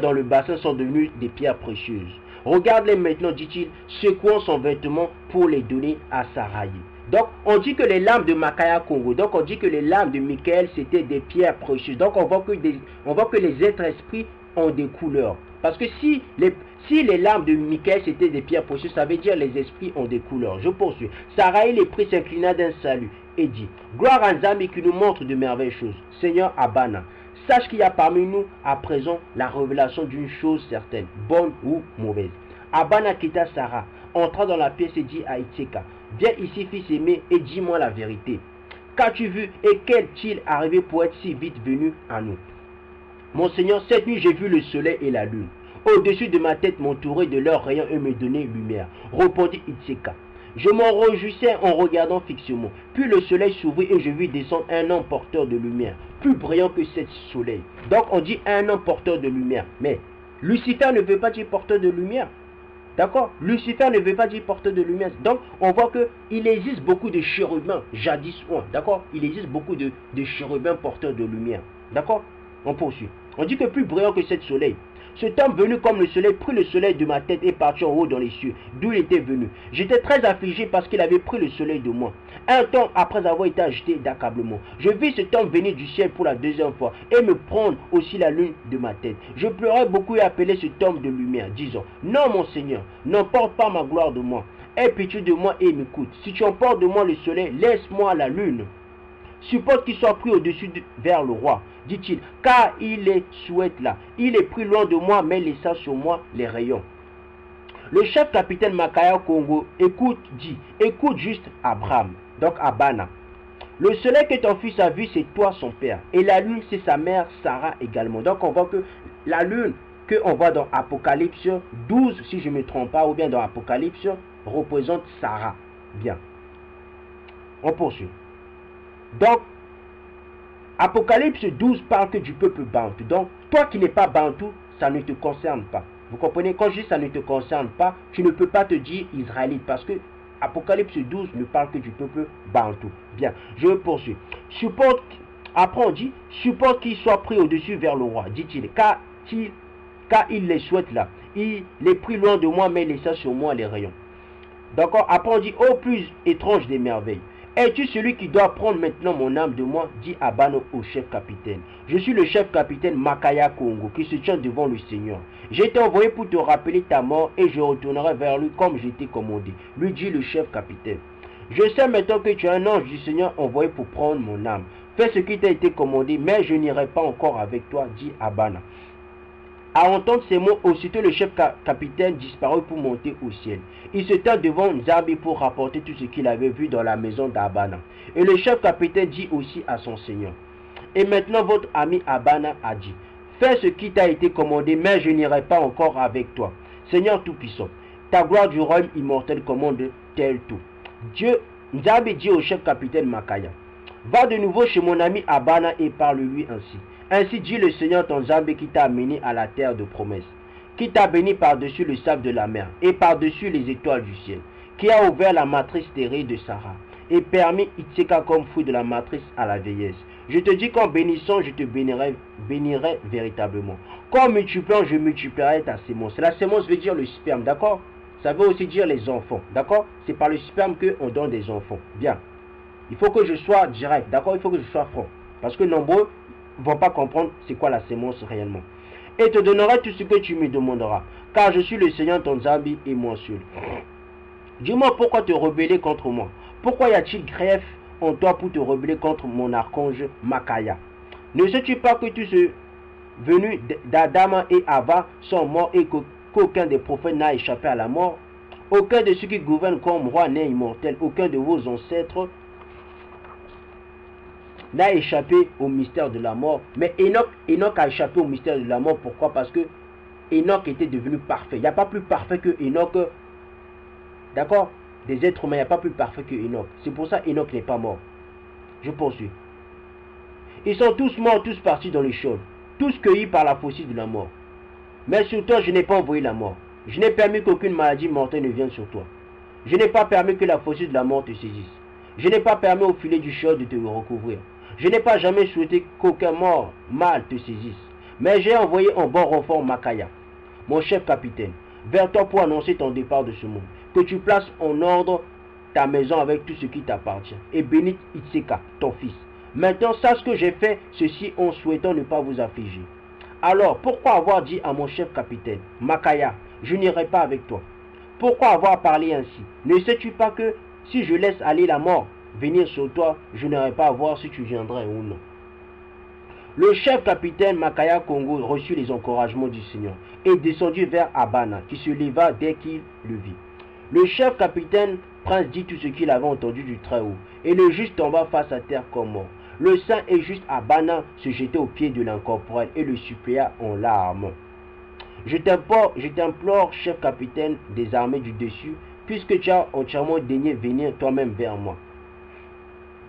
dans le bassin sont devenues des pierres précieuses. Regarde-les maintenant, dit-il, secouant son vêtement pour les donner à Saraï. Donc, on dit que les larmes de Makaya Kongo, donc on dit que les larmes de Michael, c'était des pierres précieuses. Donc, on voit que les êtres esprits ont des couleurs. Parce que si les larmes de Michael, c'était des pierres précieuses, ça veut dire les esprits ont des couleurs. Je poursuis. Saraï, les prix, s'inclina d'un salut et dit: gloire à Nzambe qui nous montre de merveilleuses choses. Seigneur Abana, sache qu'il y a parmi nous à présent la révélation d'une chose certaine, bonne ou mauvaise. Abana quitta Sarah, entra dans la pièce et dit à Itseka: viens ici, fils aimé, et dis-moi la vérité. Qu'as-tu vu et qu'est-il arrivé pour être si vite venu à nous? Mon Seigneur, cette nuit j'ai vu le soleil et la lune au-dessus de ma tête m'entourer de leurs rayons et me donner lumière. Répondit Itseka. Je m'en réjouissais en regardant fixement. Puis le soleil s'ouvrit et je vis descendre un homme porteur de lumière, plus brillant que ce soleil. Donc on dit un homme porteur de lumière. Mais Lucifer ne veut pas dire porteur de lumière. D'accord? Lucifer ne veut pas dire porteur de lumière. Donc on voit qu'il existe beaucoup de chérubins, jadis. D'accord? Il existe beaucoup de chérubins porteurs de lumière. D'accord? On poursuit. On dit que plus brillant que ce soleil. Cet homme venu comme le soleil prit le soleil de ma tête et partit en haut dans les cieux, d'où il était venu. J'étais très affligé parce qu'il avait pris le soleil de moi. Un temps après avoir été agité d'accablement, je vis cet homme venir du ciel pour la 2e fois et me prendre aussi la lune de ma tête. Je pleurais beaucoup et appelais cet homme de lumière, disant: non mon Seigneur, n'emporte pas ma gloire de moi. Aie pitié de moi et m'écoute. Si tu emportes de moi le soleil, laisse-moi la lune. Supporte qu'il soit pris au-dessus vers le roi, dit-il, car il les souhaite là. Il est pris loin de moi, mais laissa sur moi les rayons. Le chef capitaine Makaya Kongo écoute juste Abraham, donc Abana. Le soleil que ton fils a vu, c'est toi son père. Et la lune, c'est sa mère Sarah également. Donc on voit que la lune qu'on voit dans Apocalypse 12, si je ne me trompe pas, ou bien dans Apocalypse, représente Sarah. Bien. On poursuit. Donc, Apocalypse 12 parle que du peuple bantou. Donc, toi qui n'es pas bantou, ça ne te concerne pas. Vous comprenez? Quand je dis ça ne te concerne pas, tu ne peux pas te dire israélite parce que Apocalypse 12 ne parle que du peuple bantou. Bien, je poursuis. Supporte, après on dit, supporte qu'il soit pris au-dessus vers le roi, dit-il, car il les souhaite là. Il les prit loin de moi, mais il laissa sur moi les rayons. D'accord? Après on dit, ô plus étrange des merveilles. Es-tu celui qui doit prendre maintenant mon âme de moi? Dit Abana au chef capitaine. Je suis le chef capitaine Makaya Kongo qui se tient devant le Seigneur. J'ai été envoyé pour te rappeler ta mort et je retournerai vers lui comme je t'ai commandé. Lui dit le chef capitaine. Je sais maintenant que tu es un ange du Seigneur envoyé pour prendre mon âme. Fais ce qui t'a été commandé, mais je n'irai pas encore avec toi, dit Abana. À entendre ces mots, aussitôt le chef capitaine disparut pour monter au ciel. Il se tint devant Nzabi pour rapporter tout ce qu'il avait vu dans la maison d'Abana. Et le chef capitaine dit aussi à son seigneur. Et maintenant votre ami Abana a dit, fais ce qui t'a été commandé, mais je n'irai pas encore avec toi. Seigneur Tout-Puissant, ta gloire du royaume immortel commande-t-elle tout? Nzabi dit au chef capitaine Makaya, va de nouveau chez mon ami Abana et parle-lui ainsi. Ainsi dit le Seigneur ton Nzambe qui t'a amené à la terre de promesse, qui t'a béni par-dessus le sable de la mer et par-dessus les étoiles du ciel, qui a ouvert la matrice stérile de Sarah et permis Itseka comme fruit de la matrice à la vieillesse. Je te dis qu'en bénissant, je te bénirai véritablement. Qu'en multipliant, je multiplierai ta sémence. La sémence veut dire le sperme, d'accord? Ça veut aussi dire les enfants, d'accord? C'est par le sperme qu'on donne des enfants. Bien. Il faut que je sois direct, d'accord? Il faut que je sois franc. Parce que nombreux ne vont pas comprendre c'est quoi la sémence réellement. Et te donnerai tout ce que tu me demanderas, car je suis le Seigneur ton Nzambi et moi seul. Dis-moi pourquoi te rebeller contre moi? Pourquoi y a-t-il greffe en toi pour te rebeller contre mon archange Makaya? Ne sais-tu pas que tous ceux venus d'Adam et Ava sont morts et qu'aucun des prophètes n'a échappé à la mort? Aucun de ceux qui gouvernent comme roi n'est immortel, aucun de vos ancêtres n'a échappé au mystère de la mort. Mais Enoch a échappé au mystère de la mort. Pourquoi? Parce que Enoch était devenu parfait. Il n'y a pas plus parfait que Enoch. D'accord? Des êtres humains, il n'y a pas plus parfait que Enoch. C'est pour ça Enoch n'est pas mort. Je poursuis. Ils sont tous morts, tous partis dans les chaudes, tous cueillis par la faucille de la mort. Mais sur toi, je n'ai pas envoyé la mort. Je n'ai permis qu'aucune maladie mortelle ne vienne sur toi. Je n'ai pas permis que la faucille de la mort te saisisse. Je n'ai pas permis au filet du chaude de te recouvrir. Je n'ai pas jamais souhaité qu'aucun mort mal te saisisse. Mais j'ai envoyé un bon renfort Makaya, mon chef capitaine, vers toi pour annoncer ton départ de ce monde. Que tu places en ordre ta maison avec tout ce qui t'appartient. Et bénis Itseka, ton fils. Maintenant, sache que j'ai fait ceci en souhaitant ne pas vous affliger. Alors, pourquoi avoir dit à mon chef capitaine, Makaya, je n'irai pas avec toi? Pourquoi avoir parlé ainsi? Ne sais-tu pas que si je laisse aller la mort venir sur toi, je n'aurai pas à voir si tu viendrais ou non. Le chef capitaine Makaya Kongo reçut les encouragements du Seigneur et descendit vers Abana, qui se leva dès qu'il le vit. Le chef capitaine prince dit tout ce qu'il avait entendu du Très-Haut, et le juste tomba face à terre comme mort. Le saint et juste Abana se jetait aux pieds de l'incorporel et le supplia en larmes. Je t'implore, chef capitaine des armées du dessus, puisque tu as entièrement daigné venir toi-même vers moi.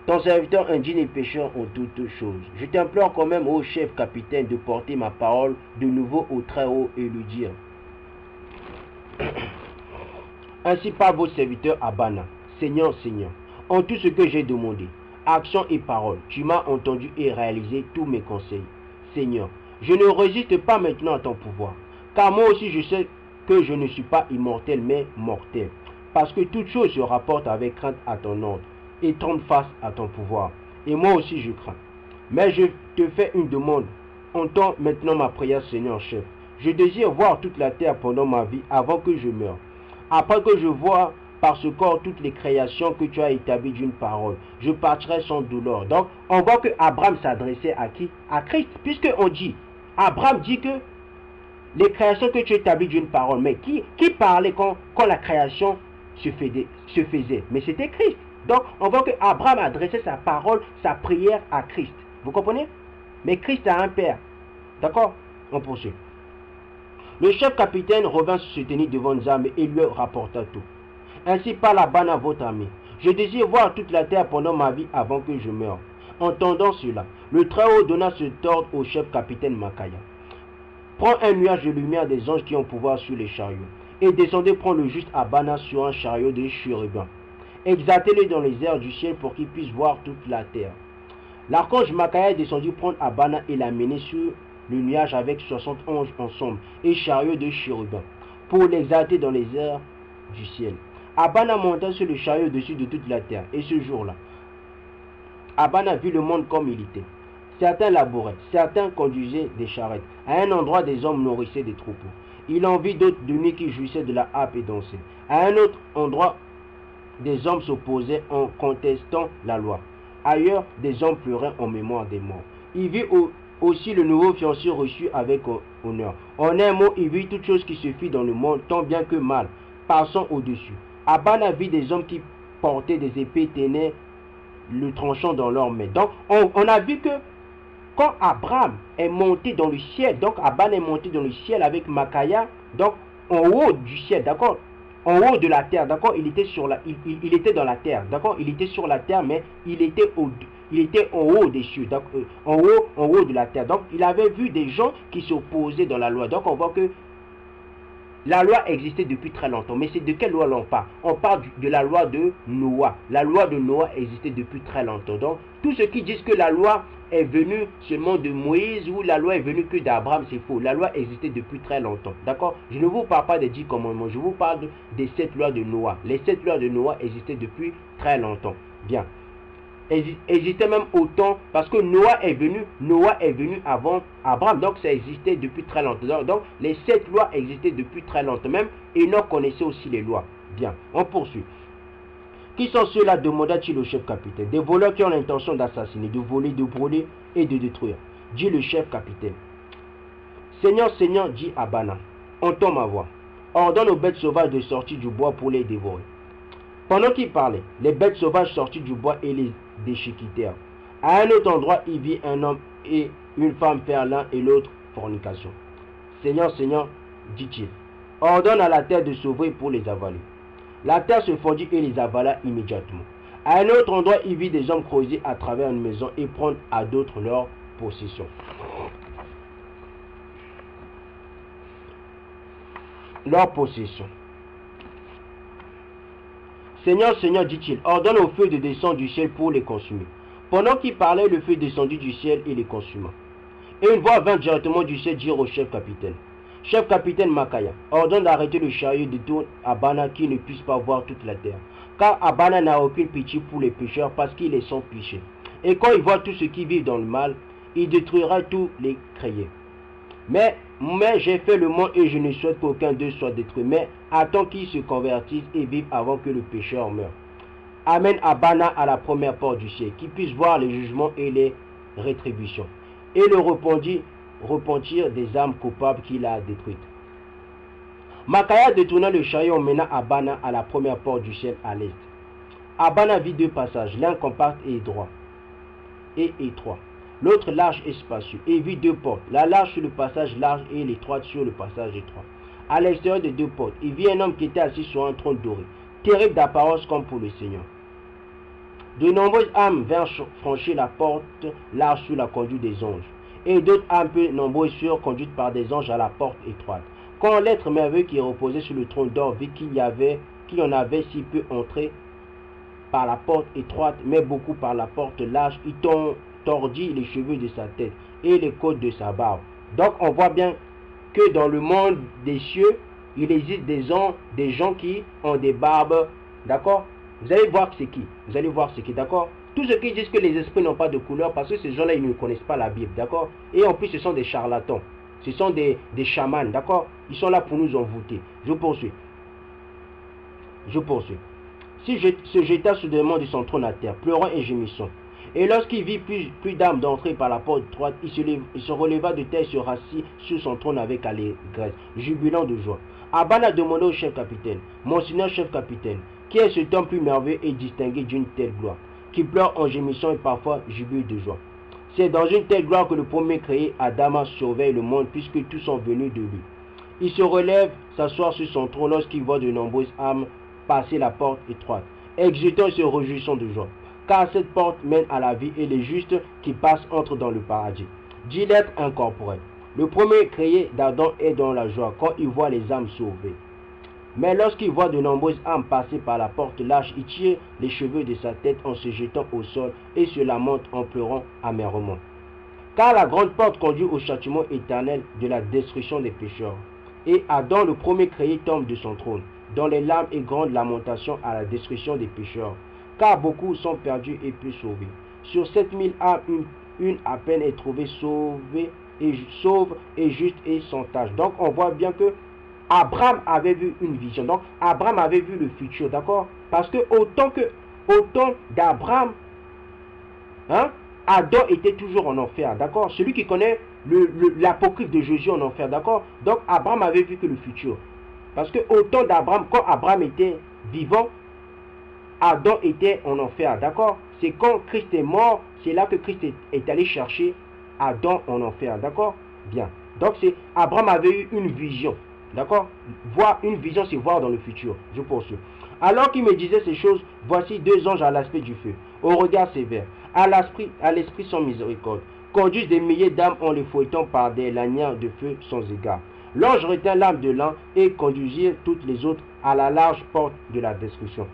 Ton serviteur indigne et pécheur en toutes choses. Je t'implore quand même, ô chef capitaine, de porter ma parole de nouveau au Très-Haut et lui dire. Ainsi par votre serviteur Abana, Seigneur, Seigneur, en tout ce que j'ai demandé, action et parole, tu m'as entendu et réalisé tous mes conseils. Seigneur, je ne résiste pas maintenant à ton pouvoir, car moi aussi je sais que je ne suis pas immortel mais mortel, parce que toute chose se rapporte avec crainte à ton ordre, et tombe face à ton pouvoir, et moi aussi je crains. Mais je te fais une demande, entends maintenant ma prière, Seigneur chef. Je désire voir toute la terre pendant ma vie avant que je meure. Après que je vois par ce corps toutes les créations que tu as établies d'une parole, je partirai sans douleur. Donc, on voit que Abraham s'adressait à qui? À Christ, puisque on dit, Abraham dit que les créations que tu établis d'une parole, mais qui parlait quand la création se faisait? Mais c'était Christ. Donc, on voit que Abraham a adressé sa parole, sa prière à Christ. Vous comprenez? Mais Christ a un père. D'accord? On poursuit. Le chef capitaine revint se tenir devant Nzambe et lui rapporta tout. Ainsi parle Abana votre ami. Je désire voir toute la terre pendant ma vie avant que je meure. Entendant cela, le Très-Haut donna ce ordre au chef capitaine Makaya. Prends un nuage de lumière des anges qui ont pouvoir sur les chariots, et descendez prendre le juste Abana sur un chariot de chérubins. Exaltez-le dans les airs du ciel pour qu'il puisse voir toute la terre. L'archange Makaya est descendu prendre Abana et l'amener sur le nuage avec 60 anges ensemble et chariot de chérubins, pour l'exalter dans les airs du ciel. Abana monta sur le chariot au-dessus de toute la terre, et ce jour-là, Abana vit le monde comme il était. Certains labouraient, certains conduisaient des charrettes. À un endroit, des hommes nourrissaient des troupeaux. Il en vit d'autres de nuit qui jouissaient de la harpe et dansaient. À un autre endroit, des hommes s'opposaient en contestant la loi. Ailleurs, des hommes pleuraient en mémoire des morts. Il vit aussi le nouveau fiancé reçu avec honneur. En un mot, il vit toute chose qui se fit dans le monde, tant bien que mal, passant au-dessus. Abana vit des hommes qui portaient des épées, tenaient le tranchant dans leurs mains. Donc, on a vu que quand Abraham est monté dans le ciel, donc Abana est monté dans le ciel avec Makaya, donc en haut du ciel, d'accord, en haut de la terre, d'accord, il était dans la terre, d'accord, il était sur la terre, mais il était en haut des cieux, en haut de la terre. Donc, il avait vu des gens qui s'opposaient dans la loi. Donc, on voit que la loi existait depuis très longtemps. Mais c'est de quelle loi l'on parle? On parle de la loi de Noah. La loi de Noah existait depuis très longtemps. Donc, tous ceux qui disent que la loi est venue seulement de Moïse ou la loi est venue que d'Abraham, c'est faux. La loi existait depuis très longtemps. D'accord? Je ne vous parle pas des 10 commandements. Je vous parle des 7 lois de Noah. Les 7 lois de Noah existaient depuis très longtemps. Bien. Existait même autant parce que Noah est venu avant Abraham, donc ça existait depuis très longtemps. Donc les 7 lois existaient depuis très longtemps. Même Enoch connaissait aussi les lois. Bien, on poursuit. Qui sont ceux-là, demanda-t-il au chef capitaine? Des voleurs qui ont l'intention d'assassiner, de voler, de brûler et de détruire, dit le chef capitaine. Seigneur, Seigneur, dit Abana, entends ma voix. Ordonne aux bêtes sauvages de sortir du bois pour les dévorer. Pendant qu'il parlait, les bêtes sauvages sortirent du bois et les déchiquetèrent. À un autre endroit, il vit un homme et une femme faire l'un et l'autre fornication. Seigneur, Seigneur, dit-il, ordonne à la terre de s'ouvrir pour les avaler. La terre se fondit et les avala immédiatement. À un autre endroit, il vit des hommes creuser à travers une maison et prendre à d'autres leur possession. Leur possession. Seigneur, Seigneur, dit-il, ordonne au feu de descendre du ciel pour les consumer. Pendant qu'il parlait, le feu descendit du ciel et les consuma. Et une voix vint directement du ciel dire au chef capitaine, chef capitaine Makaya, ordonne d'arrêter le chariot de tour Abana qui ne puisse pas voir toute la terre. Car Abana n'a aucune pitié pour les pécheurs parce qu'il est sans péché. Et quand il voit tous ceux qui vivent dans le mal, il détruira tous les créés. Mais j'ai fait le monde et je ne souhaite qu'aucun d'eux soit détruit. Mais attends qu'ils se convertissent et vivent avant que le pécheur meure. Amène Abana à la première porte du ciel, qu'il puisse voir les jugements et les rétributions. Et le repentir des âmes coupables qu'il a détruites. Makaya détourna le chariot, emmena Abana à la première porte du ciel à l'est. Abana vit 2 passages, l'un compact et droit et étroit, l'autre large et spacieux, et vit 2 portes, la large sur le passage large et l'étroite sur le passage étroit. À l'extérieur des 2 portes, il vit un homme qui était assis sur un trône doré, terrible d'apparence comme pour le Seigneur. De nombreuses âmes vinrent franchir la porte large sous la conduite des anges, et d'autres âmes peu nombreuses furent conduites par des anges à la porte étroite. Quand l'être merveilleux qui reposait sur le trône d'or vit qu'il en avait si peu entré par la porte étroite, mais beaucoup par la porte large, il tordit les cheveux de sa tête et les côtes de sa barbe. Donc on voit bien que dans le monde des cieux, il existe des gens qui ont des barbes, d'accord? Vous allez voir c'est qui, d'accord? Tous ceux qui disent que les esprits n'ont pas de couleur, parce que ces gens-là, ils ne connaissent pas la Bible, d'accord? Et en plus, ce sont des charlatans, ce sont des chamans, d'accord? Ils sont là pour nous envoûter. Je poursuis. Si se jeta soudainement de son trône à terre, pleurant et gémissant. Et lorsqu'il vit plus d'âmes d'entrer par la porte étroite, il se releva de terre et se rassit sur son trône avec allégresse, jubilant de joie. Abana demanda au chef capitaine, Monseigneur chef capitaine, Qui est cet homme plus merveilleux et distingué d'une telle gloire, qui pleure en gémissant et parfois jubile de joie? C'est dans une telle gloire que le premier créé, Adam, surveille le monde, puisque tous sont venus de lui. Il se relève, s'asseoir sur son trône lorsqu'il voit de nombreuses âmes passer la porte étroite, exultant et se réjouissant de joie. Car cette porte mène à la vie et les justes qui passent entrent dans le paradis. Dit l'être incorporel. Le premier créé d'Adam est dans la joie quand il voit les âmes sauvées. Mais lorsqu'il voit de nombreuses âmes passer par la porte lâche, il tire les cheveux de sa tête en se jetant au sol et se lamente en pleurant amèrement. Car la grande porte conduit au châtiment éternel de la destruction des pécheurs. Et Adam, le premier créé, tombe de son trône, dans les larmes et grandes lamentations à la destruction des pécheurs. Car beaucoup sont perdus et peu sauvés. Sur 7000 âmes, une à peine est trouvée sauve et juste et sans tâche. Donc on voit bien que Abraham avait vu une vision. Donc Abraham avait vu le futur, d'accord? Parce que autant d'Abraham, Adam était toujours en enfer, d'accord? Celui qui connaît l'apocryphe de Jésus en enfer, d'accord? Donc Abraham avait vu que le futur. Parce que autant d'Abraham, quand Abraham était vivant, Adam était en enfer, d'accord? C'est quand Christ est mort, c'est là que Christ est allé chercher Adam en enfer, d'accord? Bien. Donc Abraham avait eu une vision, d'accord? Voir une vision, c'est voir dans le futur. Je poursuis. Alors qu'il me disait ces choses, voici deux anges à l'aspect du feu, au regard sévère, à l'esprit sans miséricorde, conduisent des milliers d'âmes en les fouettant par des lanières de feu sans égard. L'ange retint l'âme de l'un et conduisirent toutes les autres à la large porte de la destruction.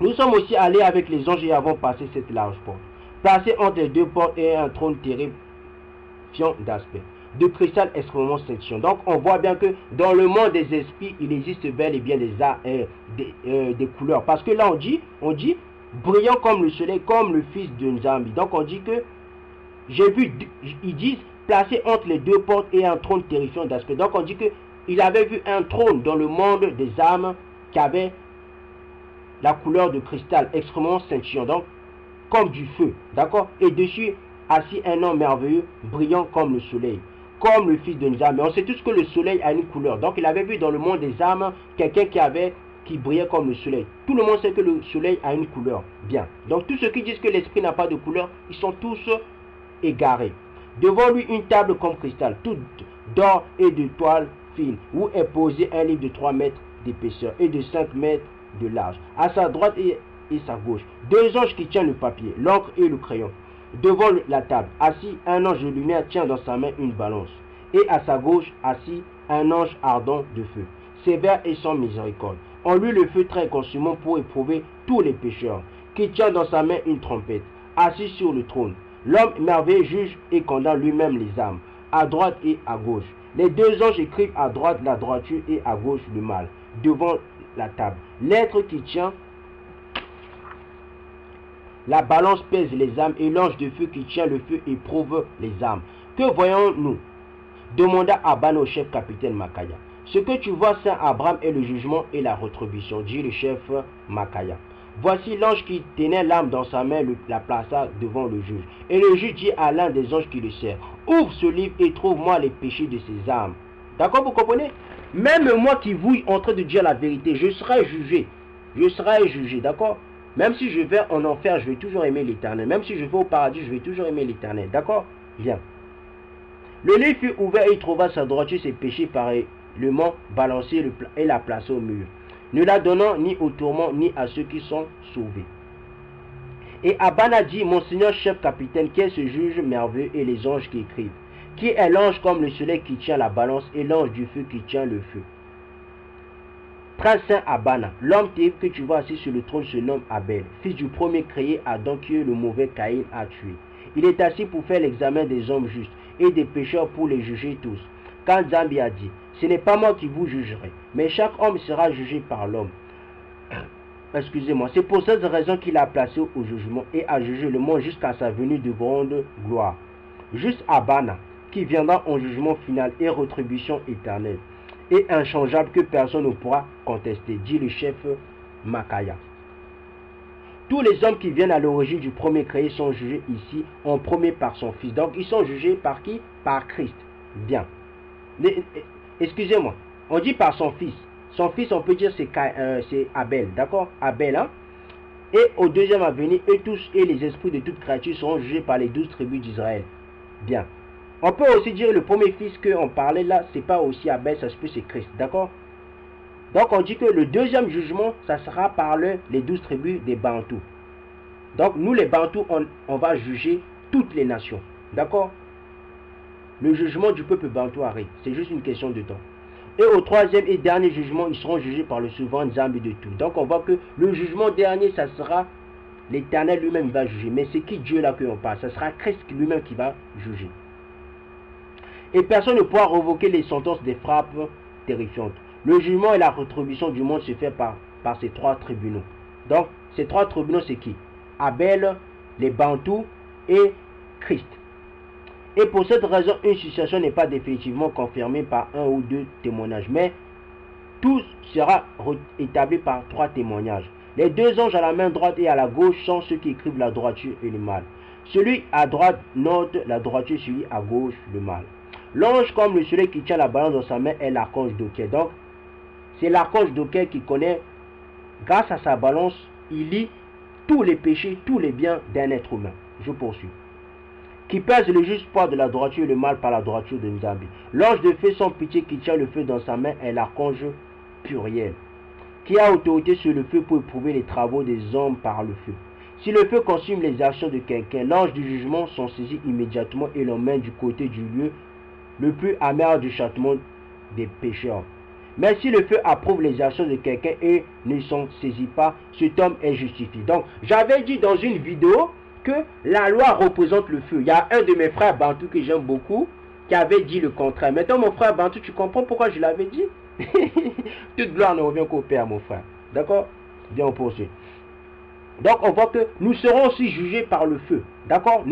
Nous sommes aussi allés avec les anges et avons passé cette large porte, placée entre les deux portes et un trône terrifiant d'aspect, de cristal extrêmement scintillant. Donc on voit bien que dans le monde des esprits, il existe bel et bien des couleurs. Parce que là on dit brillant comme le soleil, comme le fils d'une Zambi. Donc on dit que j'ai vu, ils disent placé entre les deux portes et un trône terrifiant d'aspect. Donc on dit que il avait vu un trône dans le monde des âmes qui avait la couleur de cristal extrêmement scintillant, donc comme du feu, d'accord? Et dessus assis un homme merveilleux, brillant comme le soleil, comme le fils d'une âme. Mais on sait tous que le soleil a une couleur. Donc il avait vu dans le monde des âmes quelqu'un qui brillait comme le soleil. Tout le monde sait que le soleil a une couleur. Bien. Donc tous ceux qui disent que l'esprit n'a pas de couleur, ils sont tous égarés. Devant lui une table comme cristal, toute d'or et de toile fine, où est posé un livre de 3 mètres d'épaisseur et de 5 mètres de large. À sa droite et sa gauche, deux anges qui tiennent le papier, l'encre et le crayon. Devant la table, assis, un ange de lumière tient dans sa main une balance. Et à sa gauche, assis, un ange ardent de feu, sévère et sans miséricorde. En lui le feu très consumant pour éprouver tous les pécheurs, qui tient dans sa main une trompette, assis sur le trône. L'homme merveilleux juge et condamne lui-même les âmes, à droite et à gauche. Les deux anges écrivent à droite la droiture et à gauche le mal, devant la table. L'être qui tient la balance pèse les âmes et l'ange de feu qui tient le feu éprouve les âmes. Que voyons-nous? Demanda Abban au chef capitaine Makaya. Ce que tu vois, Saint Abraham, est le jugement et la rétribution, dit le chef Makaya. Voici l'ange qui tenait l'âme dans sa main, la plaça devant le juge. Et le juge dit à l'un des anges qui le sert, ouvre ce livre et trouve-moi les péchés de ces âmes. D'accord, vous comprenez? Même moi qui vous en train de dire la vérité, je serai jugé. Je serai jugé, d'accord? Même si je vais en enfer, je vais toujours aimer l'Éternel. Même si je vais au paradis, je vais toujours aimer l'Éternel. D'accord? Bien. Le livre fut ouvert et il trouva sa droiture, ses péchés pareillement balancés et la plaça au mur, ne la donnant ni au tourment ni à ceux qui sont sauvés. Et Abban a dit, mon seigneur chef capitaine, qui est ce juge merveilleux et les anges qui écrivent? Qui est l'ange comme le soleil qui tient la balance et l'ange du feu qui tient le feu? Prince Saint Abban, l'homme terrible que tu vois assis sur le trône se nomme Abel, fils du premier créé Adam que le mauvais Caïn a tué. Il est assis pour faire l'examen des hommes justes et des pécheurs pour les juger tous. Quand Zambi a dit, ce n'est pas moi qui vous jugerai, mais chaque homme sera jugé par l'homme. Excusez-moi, c'est pour cette raison qu'il a placé au jugement et a jugé le monde jusqu'à sa venue de grande gloire. Juste Abban, qui viendra en jugement final et rétribution éternelle, et inchangeable que personne ne pourra contester, dit le chef Makaya. Tous les hommes qui viennent à l'origine du premier créé sont jugés ici en premier par son fils. Donc ils sont jugés par qui? Par Christ. Bien. Excusez-moi, on dit par son fils. Son fils, on peut dire, c'est Abel, d'accord? Abel, hein? Et au deuxième avenir, eux tous et les esprits de toute créature seront jugés par les 12 tribus d'Israël. Bien. On peut aussi dire le premier fils qu'on parlait là, c'est pas aussi Abel, ça se peut c'est Christ, d'accord? Donc on dit que le deuxième jugement, ça sera par les 12 tribus des Bantous. Donc nous les Bantous, on va juger toutes les nations, d'accord? Le jugement du peuple Bantou arrive, c'est juste une question de temps. Et au troisième et dernier jugement, ils seront jugés par le souverain Nzambi de tout. Donc on voit que le jugement dernier, ça sera l'Éternel lui-même qui va juger. Mais c'est qui Dieu là que l'on parle? Ça sera Christ lui-même qui va juger. Et personne ne pourra revoquer les sentences des frappes terrifiantes. Le jugement et la rétribution du monde se fait par ces trois tribunaux. Donc ces trois tribunaux, c'est qui? Abel, les Bantous et Christ. Et pour cette raison, une situation n'est pas définitivement confirmée par un ou deux témoignages, mais tout sera établi par trois témoignages. Les deux anges à la main droite et à la gauche sont ceux qui écrivent la droiture et le mal. Celui à droite note la droiture, celui à gauche le mal. L'ange, comme le soleil qui tient la balance dans sa main, est l'archange Doké. Donc, c'est l'archange Doké qui connaît, grâce à sa balance, il lit tous les péchés, tous les biens d'un être humain. Je poursuis. Qui pèse le juste poids de la droiture et le mal par la droiture de Nzambi. L'ange de feu sans pitié qui tient le feu dans sa main est l'archange Puriel, qui a autorité sur le feu pour éprouver les travaux des hommes par le feu. Si le feu consume les actions de quelqu'un, l'ange du jugement s'en saisit immédiatement et l'emmène du côté du lieu le plus amer du châtiment des pécheurs. Mais si le feu approuve les actions de quelqu'un et ne s'en saisit pas, cet homme est justifié. Donc, j'avais dit dans une vidéo que la loi représente le feu. Il y a un de mes frères Bantou que j'aime beaucoup qui avait dit le contraire. Maintenant, mon frère Bantou, tu comprends pourquoi je l'avais dit? Toute gloire ne revient qu'au Père, mon frère. D'accord? Bien, on poursuit. Donc, on voit que nous serons aussi jugés par le feu. D'accord?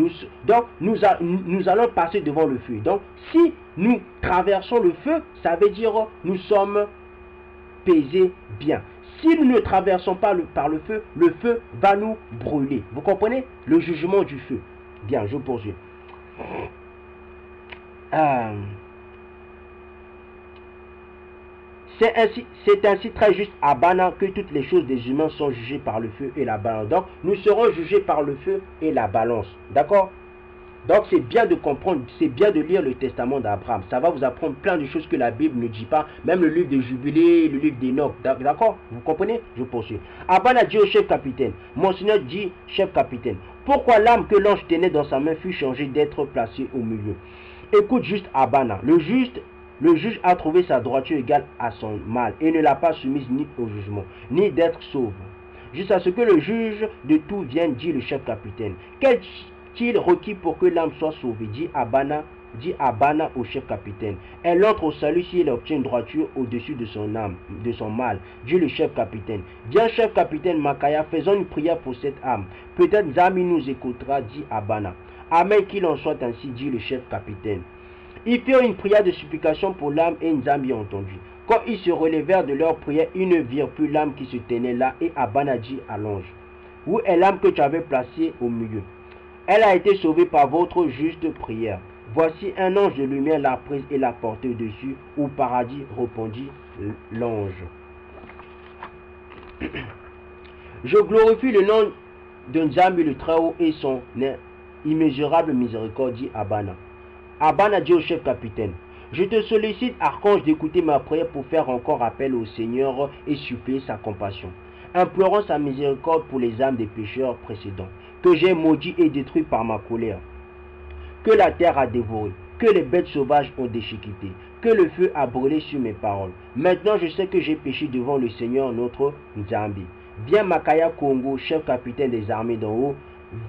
Donc, nous allons passer devant le feu. Donc, si nous traversons le feu, ça veut dire nous sommes pesés bien. Si nous ne traversons pas par le feu va nous brûler. Vous comprenez? Le jugement du feu. Bien, je poursuis. C'est ainsi très juste à Bana que toutes les choses des humains sont jugées par le feu et la balance. Donc, nous serons jugés par le feu et la balance. D'accord? Donc, c'est bien de comprendre, c'est bien de lire le testament d'Abraham. Ça va vous apprendre plein de choses que la Bible ne dit pas. Même le livre des Jubilés, le livre d'Enoch. D'accord? Vous comprenez? Je poursuis. Aban a dit au chef capitaine. Monseigneur dit, chef capitaine, pourquoi l'âme que l'ange tenait dans sa main fut changée d'être placée au milieu? Écoute juste Abana. Le juge a trouvé sa droiture égale à son mal et ne l'a pas soumise ni au jugement, ni d'être sauve. Jusqu'à ce que le juge de tout vienne, dit le chef capitaine. Qu'est-il requis pour que l'âme soit sauvée? Dit Abana au chef capitaine. Elle entre au salut si elle obtient une droiture au-dessus de son âme, de son mal, dit le chef capitaine. Bien chef capitaine Makaya, faisons une prière pour cette âme. Peut-être Zami nous écoutera, dit Abana. Amen, qu'il en soit ainsi, dit le chef capitaine. Ils firent une prière de supplication pour l'âme et Nzambi entendu. Quand ils se relevèrent de leur prière, ils ne virent plus l'âme qui se tenait là et Abana dit à l'ange, où est l'âme que tu avais placée au milieu? Elle a été sauvée par votre juste prière. Voici un ange de lumière l'a prise et l'a portée au-dessus au paradis, répondit l'ange. Je glorifie le nom de Nzambi le Très-Haut et son immesurable miséricorde, dit Abana. Abana dit au chef capitaine, je te sollicite, archange, d'écouter ma prière pour faire encore appel au Seigneur et supplier sa compassion, implorant sa miséricorde pour les âmes des pécheurs précédents, que j'ai maudits et détruits par ma colère, que la terre a dévoré, que les bêtes sauvages ont déchiqueté, que le feu a brûlé sur mes paroles. Maintenant je sais que j'ai péché devant le Seigneur notre Nzambi. Viens Makaya Congo, chef capitaine des armées d'en haut,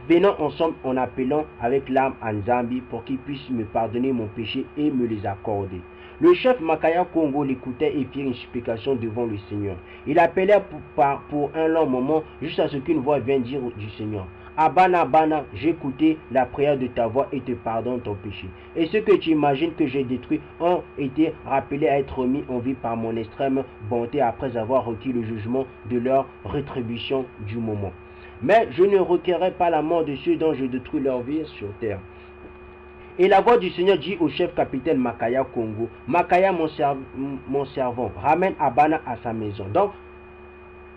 venons ensemble en appelant avec l'âme à Nzambi pour qu'il puisse me pardonner mon péché et me les accorder. Le chef Makaya Congo l'écoutait et fit une supplication devant le Seigneur. Il appelait pour un long moment jusqu'à ce qu'une voix vienne dire du Seigneur. Abana, Abana, j'ai écouté la prière de ta voix et te pardonne ton péché. Et ceux que tu imagines que j'ai détruits ont été rappelés à être mis en vie par mon extrême bonté après avoir requis le jugement de leur rétribution du moment. Mais je ne requérais pas la mort de ceux dont je détruis leur vie sur terre. Et la voix du Seigneur dit au chef capitaine Makaya Kongo, Makaya mon servant, ramène Abana à sa maison. Donc,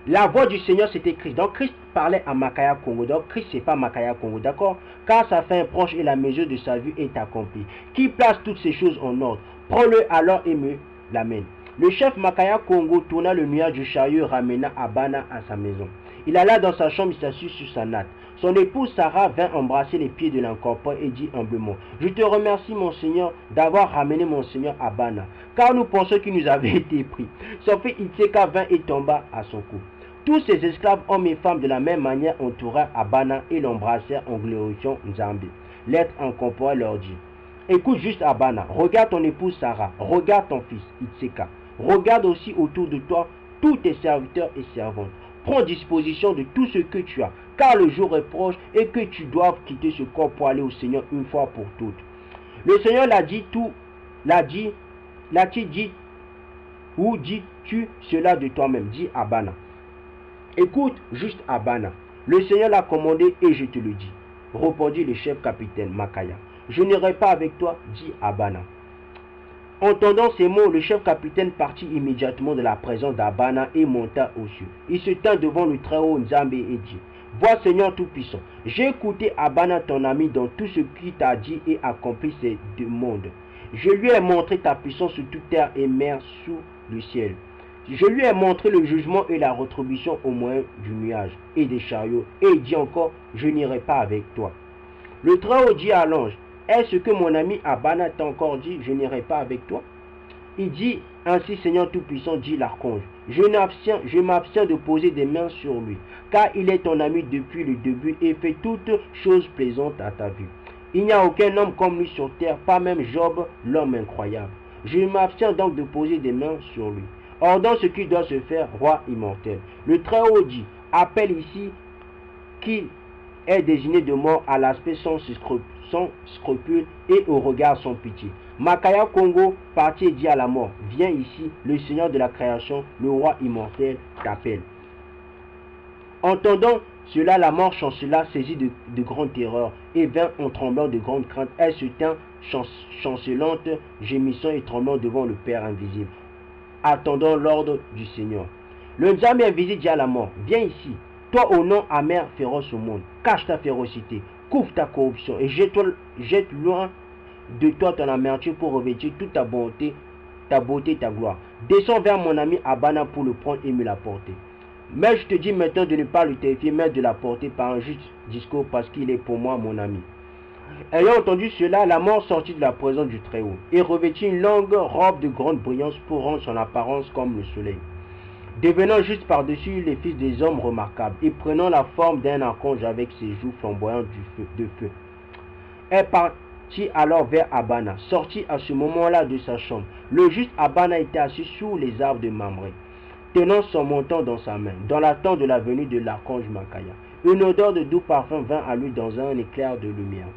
la voix du Seigneur c'était Christ. Donc Christ parlait à Makaya Kongo. Donc Christ c'est pas Makaya Kongo, d'accord? Car sa fin est proche et la mesure de sa vue est accomplie. Qui place toutes ces choses en ordre? Prends-le alors et me l'amène. Le chef Makaya Kongo tourna le nuage du chariot et ramena Abana à sa maison. Il alla dans sa chambre, il s'assit sur sa natte. Son épouse Sarah vint embrasser les pieds de l'incorporé et dit humblement, je te remercie mon Seigneur d'avoir ramené mon Seigneur Abana, car nous pensons qu'il nous avait été pris. Son fils Itseka vint et tomba à son cou. Tous ces esclaves, hommes et femmes, de la même manière entourèrent Abana et l'embrassèrent en glorifiant Nzambe. L'être incorporel leur dit, écoute juste Abana, regarde ton épouse Sarah, regarde ton fils Itseka, regarde aussi autour de toi tous tes serviteurs et servantes. Prends disposition de tout ce que tu as, car le jour est proche et que tu dois quitter ce corps pour aller au Seigneur une fois pour toutes. Le Seigneur l'a-t-il dit, ou dis-tu cela de toi-même, dit Abana. Écoute juste Abana, le Seigneur l'a commandé et je te le dis, répondit le chef capitaine Makaya. Je n'irai pas avec toi, dit Abana. Entendant ces mots, le chef capitaine partit immédiatement de la présence d'Abana et monta aux cieux. Il se tint devant le Très-Haut Nzambe et dit, vois Seigneur Tout-Puissant, j'ai écouté Abana ton ami dans tout ce qu'il t'a dit et accompli ces demandes. Je lui ai montré ta puissance sur toute terre et mer sous le ciel. Je lui ai montré le jugement et la rétribution au moyen du nuage et des chariots. Et il dit encore, je n'irai pas avec toi. Le Très-Haut dit à l'ange, est-ce que mon ami Abana t'a encore dit, je n'irai pas avec toi? Il dit, ainsi Seigneur Tout-Puissant, dit l'archange, je m'abstiens de poser des mains sur lui, car il est ton ami depuis le début et fait toutes choses plaisantes à ta vue. Il n'y a aucun homme comme lui sur terre, pas même Job, l'homme incroyable. Je m'abstiens donc de poser des mains sur lui. Ordonne ce qui doit se faire, roi immortel. Le Très-Haut dit, appelle ici qui est désigné de mort à l'aspect sans scrupule et au regard sans pitié. Makaya Kongo partit et dit à la mort, viens ici, le Seigneur de la création, le roi immortel t'appelle. Entendant cela, la mort chancela, saisie de grande terreur, et vint en tremblant de grande crainte. Elle se tint chancelante, gémissant et tremblant devant le Père invisible, attendant l'ordre du Seigneur. Le Nzambe invisible dit à la mort, viens ici, toi au nom amer féroce au monde, cache ta férocité, couvre ta corruption et jette loin de toi ton amertume pour revêtir toute ta beauté et ta gloire. Descends vers mon ami Abana pour le prendre et me l'apporter. Mais je te dis maintenant de ne pas le terrifier, mais de l'apporter par un juste discours parce qu'il est pour moi mon ami. Ayant entendu cela, la mort sortit de la présence du Très-Haut et revêtit une longue robe de grande brillance pour rendre son apparence comme le soleil. Devenant juste par-dessus les fils des hommes remarquables et prenant la forme d'un archange avec ses joues flamboyantes de feu. Elle partit alors vers Abana, sortit à ce moment-là de sa chambre. Le juste Abana était assis sous les arbres de Mamré, tenant son menton dans sa main, dans l'attente de la venue de l'archange Makaya. Une odeur de doux parfum vint à lui dans un éclair de lumière.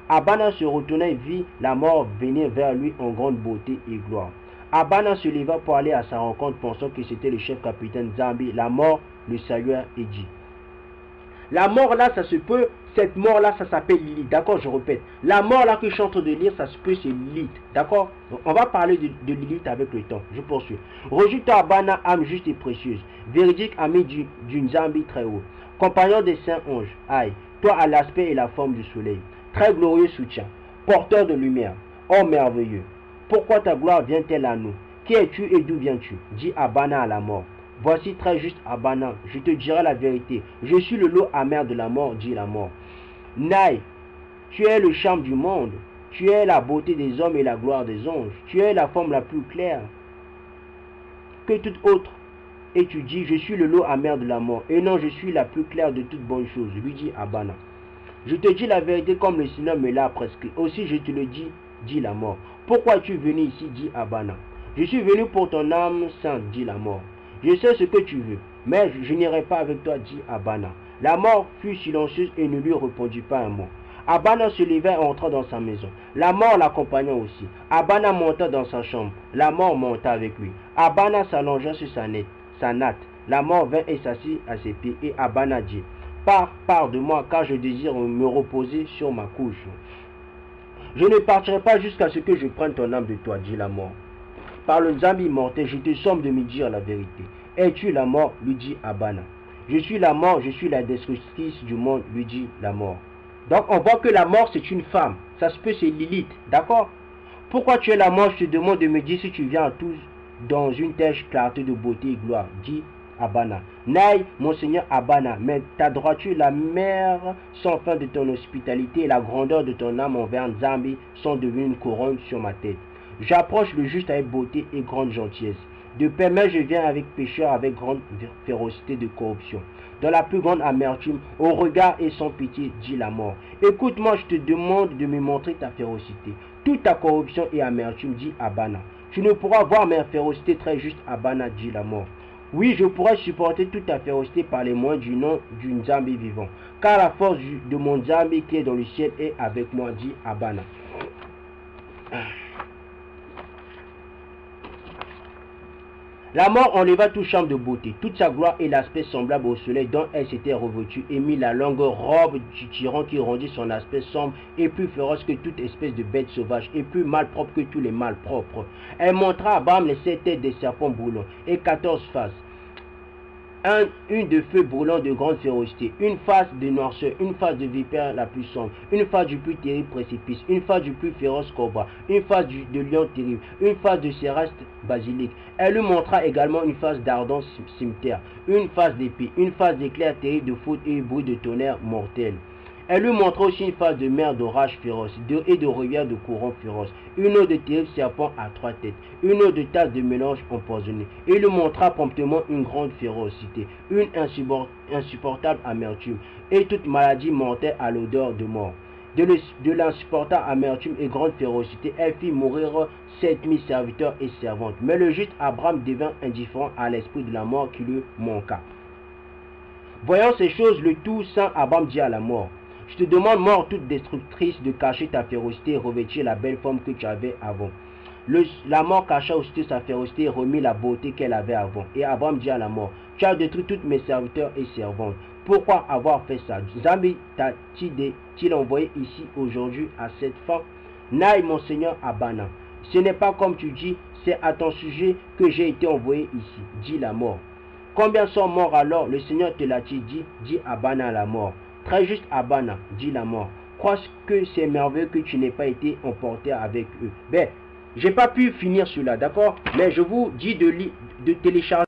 Abana se retourna et vit la mort venir vers lui en grande beauté et gloire. Abana se leva pour aller à sa rencontre, pensant que c'était le chef capitaine Zambi. La mort le salua et dit, la mort là, ça se peut, cette mort là, ça s'appelle Lilith, d'accord, je répète. La mort là que je suis en train de lire, ça se peut, c'est Lilith, d'accord. On va parler de Lilith avec le temps, je poursuis. Rejoue-toi Abana, âme juste et précieuse, véridique ami du Nzambi très haut, compagnon des saints anges, aïe, toi à l'aspect et la forme du soleil, très glorieux soutien, porteur de lumière, oh merveilleux. Pourquoi ta gloire vient-elle à nous? Qui es-tu et d'où viens-tu? Dit Abana à la mort. Voici très juste Abana, je te dirai la vérité. Je suis le lot amer de la mort, dit la mort. Naï, tu es le charme du monde. Tu es la beauté des hommes et la gloire des anges. Tu es la forme la plus claire que toute autre. Et tu dis, je suis le lot amer de la mort. Et non, je suis la plus claire de toutes bonnes choses, lui dit Abana. Je te dis la vérité comme le Seigneur me l'a prescrit. Aussi je te le dis, dit la mort. Pourquoi es-tu venu ici, dit Abana? Je suis venu pour ton âme sainte, dit la mort. Je sais ce que tu veux, mais je n'irai pas avec toi, dit Abana. La mort fut silencieuse et ne lui répondit pas un mot. Abana se leva et entra dans sa maison. La mort l'accompagna aussi. Abana monta dans sa chambre. La mort monta avec lui. Abana s'allongea sur sa natte. La mort vint et s'assit à ses pieds. Et Abana dit, pars de moi, car je désire me reposer sur ma couche. Je ne partirai pas jusqu'à ce que je prenne ton âme de toi, dit la mort. Par le Nzambi immortel, je te somme de me dire la vérité. Es-tu la mort, lui dit Abana. Je suis la mort, je suis la destructrice du monde, lui dit la mort. Donc on voit que la mort c'est une femme. Ça se peut c'est Lilith, d'accord? Pourquoi tu es la mort? Je te demande de me dire si tu viens à tous dans une telle clarté de beauté et gloire, dit Abana. Naï, mon Seigneur Abana, mais ta droiture, la mer sans fin de ton hospitalité et la grandeur de ton âme envers Nzambi sont devenus une couronne sur ma tête. J'approche le juste avec beauté et grande gentillesse. De paix, mais je viens avec pécheur, avec grande férocité de corruption. Dans la plus grande amertume, au regard et sans pitié, dit la mort. Écoute-moi, je te demande de me montrer ta férocité. Toute ta corruption et amertume, dit Abana. Tu ne pourras voir ma férocité très juste, Abana, dit la mort. Oui, je pourrais supporter toute ta férocité par les moyens du nom du Nzambi vivant. Car la force de mon Nzambi qui est dans le ciel est avec moi, dit Abana. La mort enleva toute charme de beauté, toute sa gloire et l'aspect semblable au soleil dont elle s'était revêtue, et mit la longue robe du tyran qui rendit son aspect sombre et plus féroce que toute espèce de bête sauvage, et plus malpropre que tous les malpropres. Elle montra à Abraham les 7 têtes des serpents brûlants et 14 faces. Une de feu brûlant de grande férocité, une face de noirceur, une face de vipère la plus sombre, une face du plus terrible précipice, une face du plus féroce cobra, une face de lion terrible, une face de céraste basilic. Elle lui montra également une face d'ardent cimetière, une face d'épée, une face d'éclair terrible de foudre et bruit de tonnerre mortel. Elle lui montra aussi une face de mer d'orage féroce et de rivière de courant féroce, une eau de terrible serpent à 3 têtes, une eau de tasse de mélange empoisonné. Et lui montra promptement une grande férocité, une insupportable amertume, et toute maladie mortelle à l'odeur de mort. De l'insupportable amertume et grande férocité, elle fit mourir 7000 serviteurs et servantes. Mais le juste Abraham devint indifférent à l'esprit de la mort qui lui manqua. Voyant ces choses, le tout saint Abraham dit à la mort: je te demande, mort toute destructrice, de cacher ta férocité et revêtir la belle forme que tu avais avant. La mort cacha aussitôt sa férocité et remit la beauté qu'elle avait avant. Et Abraham dit à la mort: tu as détruit tous mes serviteurs et servantes. Pourquoi avoir fait ça? Nzambi t'a-t-il envoyé ici aujourd'hui à cette fin? Naï, mon Seigneur Abana, ce n'est pas comme tu dis, c'est à ton sujet que j'ai été envoyé ici, dit la mort. Combien sont morts alors? Le Seigneur te l'a-t-il dit? Dit Abana à la mort. Très juste Abana, dit la mort. Crois que c'est merveilleux que tu n'aies pas été emporté avec eux. Ben, j'ai pas pu finir cela, d'accord? Mais je vous dis de télécharger